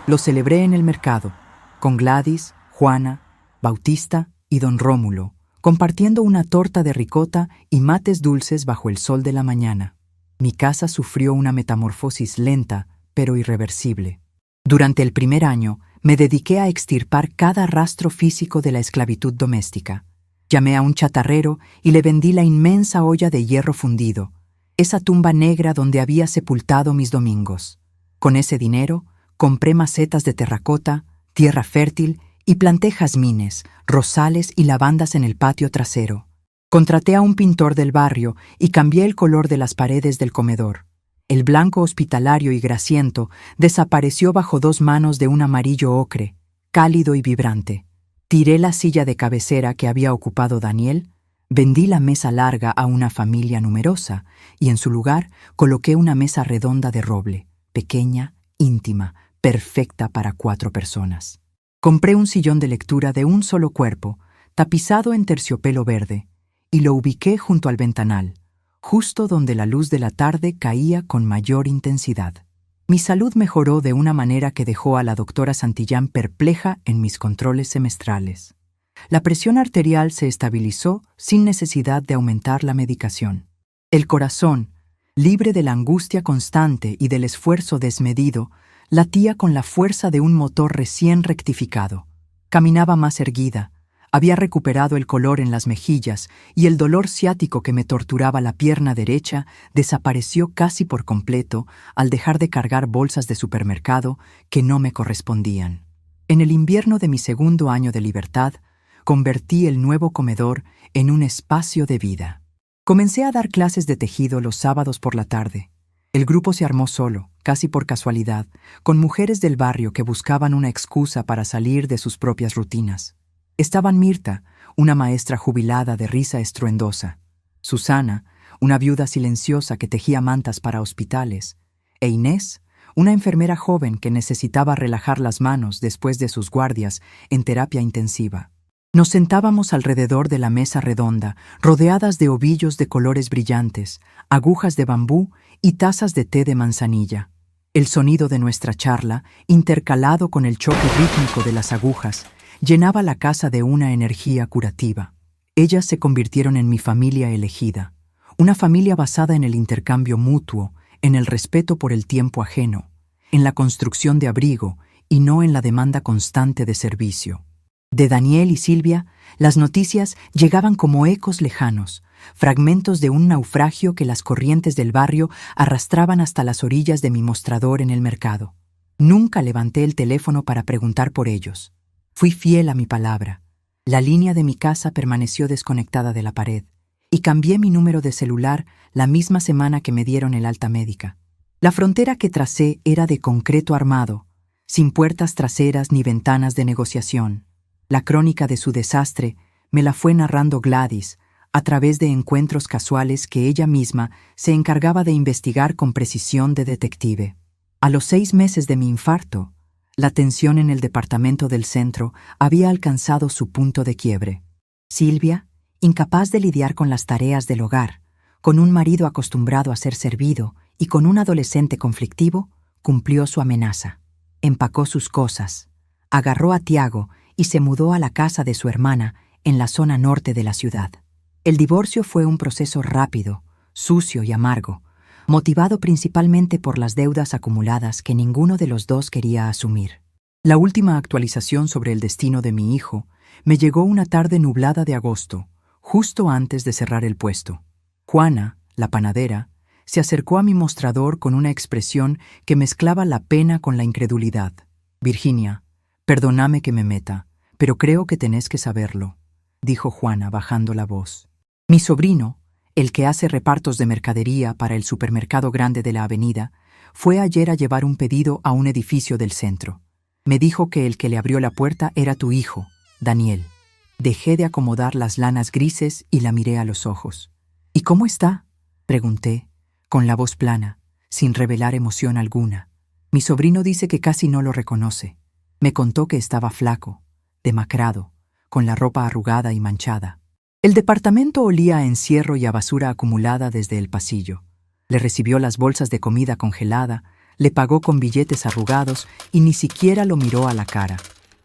Lo celebré en el mercado, con Gladys, Juana, Bautista y don Rómulo, compartiendo una torta de ricota y mates dulces bajo el sol de la mañana. Mi casa sufrió una metamorfosis lenta, pero irreversible. Durante el primer año, me dediqué a extirpar cada rastro físico de la esclavitud doméstica. Llamé a un chatarrero y le vendí la inmensa olla de hierro fundido, esa tumba negra donde había sepultado mis domingos. Con ese dinero, compré macetas de terracota, tierra fértil y planté jazmines, rosales y lavandas en el patio trasero. Contraté a un pintor del barrio y cambié el color de las paredes del comedor. El blanco hospitalario y grasiento desapareció bajo 2 manos de un amarillo ocre, cálido y vibrante. Tiré la silla de cabecera que había ocupado Daniel, vendí la mesa larga a una familia numerosa y en su lugar coloqué una mesa redonda de roble, pequeña, íntima, perfecta para 4 personas. Compré un sillón de lectura de un solo cuerpo, tapizado en terciopelo verde, y lo ubiqué junto al ventanal, justo donde la luz de la tarde caía con mayor intensidad. Mi salud mejoró de una manera que dejó a la doctora Santillán perpleja en mis controles semestrales. La presión arterial se estabilizó sin necesidad de aumentar la medicación. El corazón, libre de la angustia constante y del esfuerzo desmedido, latía con la fuerza de un motor recién rectificado. Caminaba más erguida, había recuperado el color en las mejillas y el dolor ciático que me torturaba la pierna derecha desapareció casi por completo al dejar de cargar bolsas de supermercado que no me correspondían. En el invierno de mi 2.º año de libertad, convertí el nuevo comedor en un espacio de vida. Comencé a dar clases de tejido los sábados por la tarde. El grupo se armó solo, casi por casualidad, con mujeres del barrio que buscaban una excusa para salir de sus propias rutinas. Estaban Mirta, una maestra jubilada de risa estruendosa, Susana, una viuda silenciosa que tejía mantas para hospitales, e Inés, una enfermera joven que necesitaba relajar las manos después de sus guardias en terapia intensiva. Nos sentábamos alrededor de la mesa redonda, rodeadas de ovillos de colores brillantes, agujas de bambú y tazas de té de manzanilla. El sonido de nuestra charla, intercalado con el choque rítmico de las agujas, llenaba la casa de una energía curativa. Ellas se convirtieron en mi familia elegida, una familia basada en el intercambio mutuo, en el respeto por el tiempo ajeno, en la construcción de abrigo y no en la demanda constante de servicio. De Daniel y Silvia, las noticias llegaban como ecos lejanos, fragmentos de un naufragio que las corrientes del barrio arrastraban hasta las orillas de mi mostrador en el mercado. Nunca levanté el teléfono para preguntar por ellos. Fui fiel a mi palabra. La línea de mi casa permaneció desconectada de la pared, y cambié mi número de celular la misma semana que me dieron el alta médica. La frontera que tracé era de concreto armado, sin puertas traseras ni ventanas de negociación. La crónica de su desastre me la fue narrando Gladys a través de encuentros casuales que ella misma se encargaba de investigar con precisión de detective. A los 6 meses de mi infarto, la tensión en el departamento del centro había alcanzado su punto de quiebre. Silvia, incapaz de lidiar con las tareas del hogar, con un marido acostumbrado a ser servido y con un adolescente conflictivo, cumplió su amenaza. Empacó sus cosas, agarró a Tiago y se mudó a la casa de su hermana en la zona norte de la ciudad. El divorcio fue un proceso rápido, sucio y amargo, motivado principalmente por las deudas acumuladas que ninguno de los dos quería asumir. La última actualización sobre el destino de mi hijo me llegó una tarde nublada de agosto, justo antes de cerrar el puesto. Juana, la panadera, se acercó a mi mostrador con una expresión que mezclaba la pena con la incredulidad. «Virginia, perdóname que me meta, pero creo que tenés que saberlo», dijo Juana bajando la voz. «Mi sobrino, el que hace repartos de mercadería para el supermercado grande de la avenida, fue ayer a llevar un pedido a un edificio del centro. Me dijo que el que le abrió la puerta era tu hijo, Daniel». Dejé de acomodar las lanas grises y la miré a los ojos. «¿Y cómo está?», pregunté, con la voz plana, sin revelar emoción alguna. «Mi sobrino dice que casi no lo reconoce. Me contó que estaba flaco, demacrado, con la ropa arrugada y manchada». El departamento olía a encierro y a basura acumulada desde el pasillo. Le recibió las bolsas de comida congelada, le pagó con billetes arrugados y ni siquiera lo miró a la cara.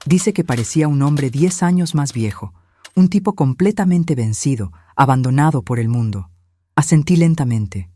Dice que parecía un hombre 10 años más viejo, un tipo completamente vencido, abandonado por el mundo. Asentí lentamente.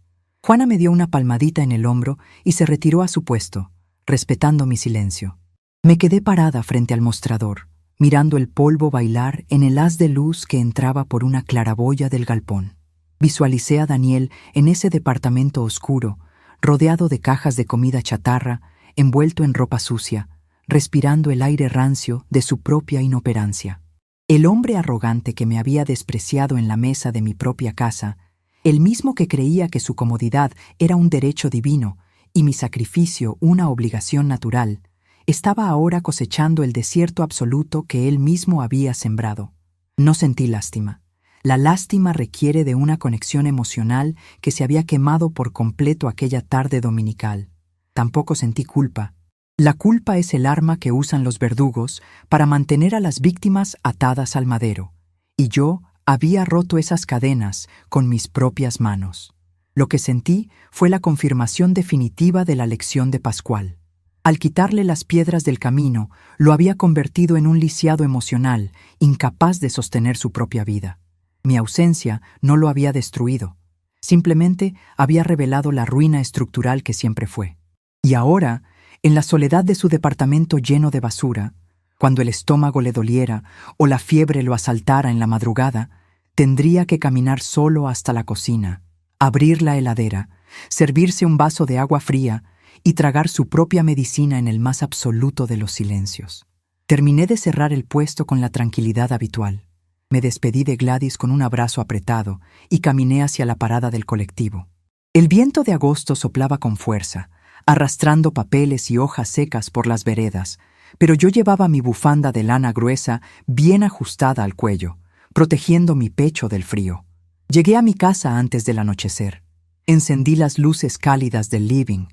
Juana me dio una palmadita en el hombro y se retiró a su puesto, respetando mi silencio. Me quedé parada frente al mostrador, mirando el polvo bailar en el haz de luz que entraba por una claraboya del galpón. Visualicé a Daniel en ese departamento oscuro, rodeado de cajas de comida chatarra, envuelto en ropa sucia, respirando el aire rancio de su propia inoperancia. El hombre arrogante que me había despreciado en la mesa de mi propia casa, el mismo que creía que su comodidad era un derecho divino y mi sacrificio una obligación natural, estaba ahora cosechando el desierto absoluto que él mismo había sembrado. No sentí lástima. La lástima requiere de una conexión emocional que se había quemado por completo aquella tarde dominical. Tampoco sentí culpa. La culpa es el arma que usan los verdugos para mantener a las víctimas atadas al madero, y yo había roto esas cadenas con mis propias manos. Lo que sentí fue la confirmación definitiva de la lección de Pascual. Al quitarle las piedras del camino, lo había convertido en un lisiado emocional, incapaz de sostener su propia vida. Mi ausencia no lo había destruido. Simplemente había revelado la ruina estructural que siempre fue. Y ahora, en la soledad de su departamento lleno de basura, cuando el estómago le doliera o la fiebre lo asaltara en la madrugada, tendría que caminar solo hasta la cocina, abrir la heladera, servirse un vaso de agua fría y tragar su propia medicina en el más absoluto de los silencios. Terminé de cerrar el puesto con la tranquilidad habitual. Me despedí de Gladys con un abrazo apretado y caminé hacia la parada del colectivo. El viento de agosto soplaba con fuerza, arrastrando papeles y hojas secas por las veredas, pero yo llevaba mi bufanda de lana gruesa bien ajustada al cuello, protegiendo mi pecho del frío. Llegué a mi casa antes del anochecer. Encendí las luces cálidas del living,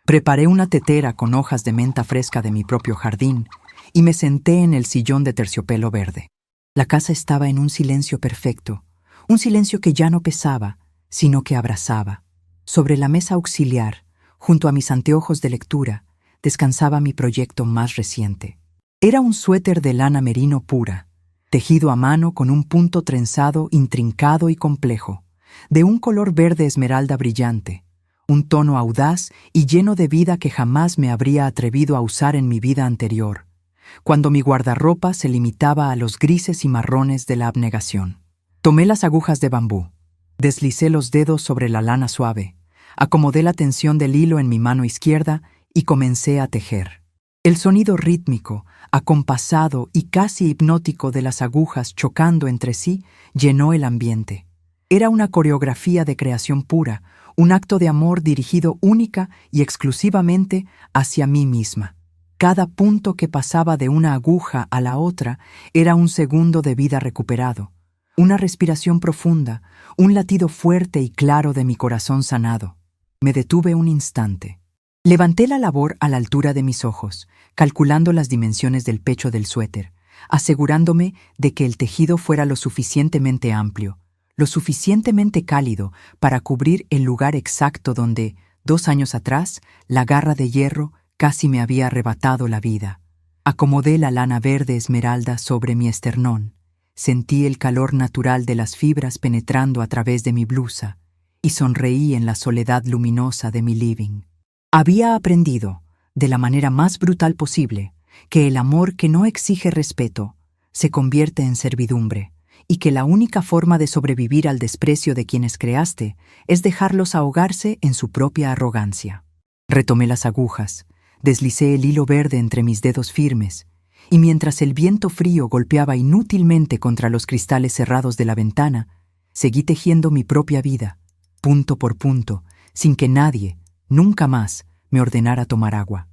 preparé una tetera con hojas de menta fresca de mi propio jardín y me senté en el sillón de terciopelo verde. La casa estaba en un silencio perfecto, un silencio que ya no pesaba, sino que abrazaba. Sobre la mesa auxiliar, junto a mis anteojos de lectura, descansaba mi proyecto más reciente. Era un suéter de lana merino pura, tejido a mano con un punto trenzado intrincado y complejo, de un color verde esmeralda brillante, un tono audaz y lleno de vida que jamás me habría atrevido a usar en mi vida anterior, cuando mi guardarropa se limitaba a los grises y marrones de la abnegación. Tomé las agujas de bambú, deslicé los dedos sobre la lana suave, acomodé la tensión del hilo en mi mano izquierda y comencé a tejer. El sonido rítmico, acompasado y casi hipnótico de las agujas chocando entre sí, llenó el ambiente. Era una coreografía de creación pura, un acto de amor dirigido única y exclusivamente hacia mí misma. Cada punto que pasaba de una aguja a la otra era un segundo de vida recuperado, una respiración profunda, un latido fuerte y claro de mi corazón sanado. Me detuve un instante. Levanté la labor a la altura de mis ojos, calculando las dimensiones del pecho del suéter, asegurándome de que el tejido fuera lo suficientemente amplio, lo suficientemente cálido para cubrir el lugar exacto donde, 2 años atrás, la garra de hierro casi me había arrebatado la vida. Acomodé la lana verde esmeralda sobre mi esternón, sentí el calor natural de las fibras penetrando a través de mi blusa y sonreí en la soledad luminosa de mi living. Había aprendido, de la manera más brutal posible, que el amor que no exige respeto se convierte en servidumbre y que la única forma de sobrevivir al desprecio de quienes creaste es dejarlos ahogarse en su propia arrogancia. Retomé las agujas, deslicé el hilo verde entre mis dedos firmes, y mientras el viento frío golpeaba inútilmente contra los cristales cerrados de la ventana, seguí tejiendo mi propia vida, punto por punto, sin que nadie, nunca más, me ordenara tomar agua.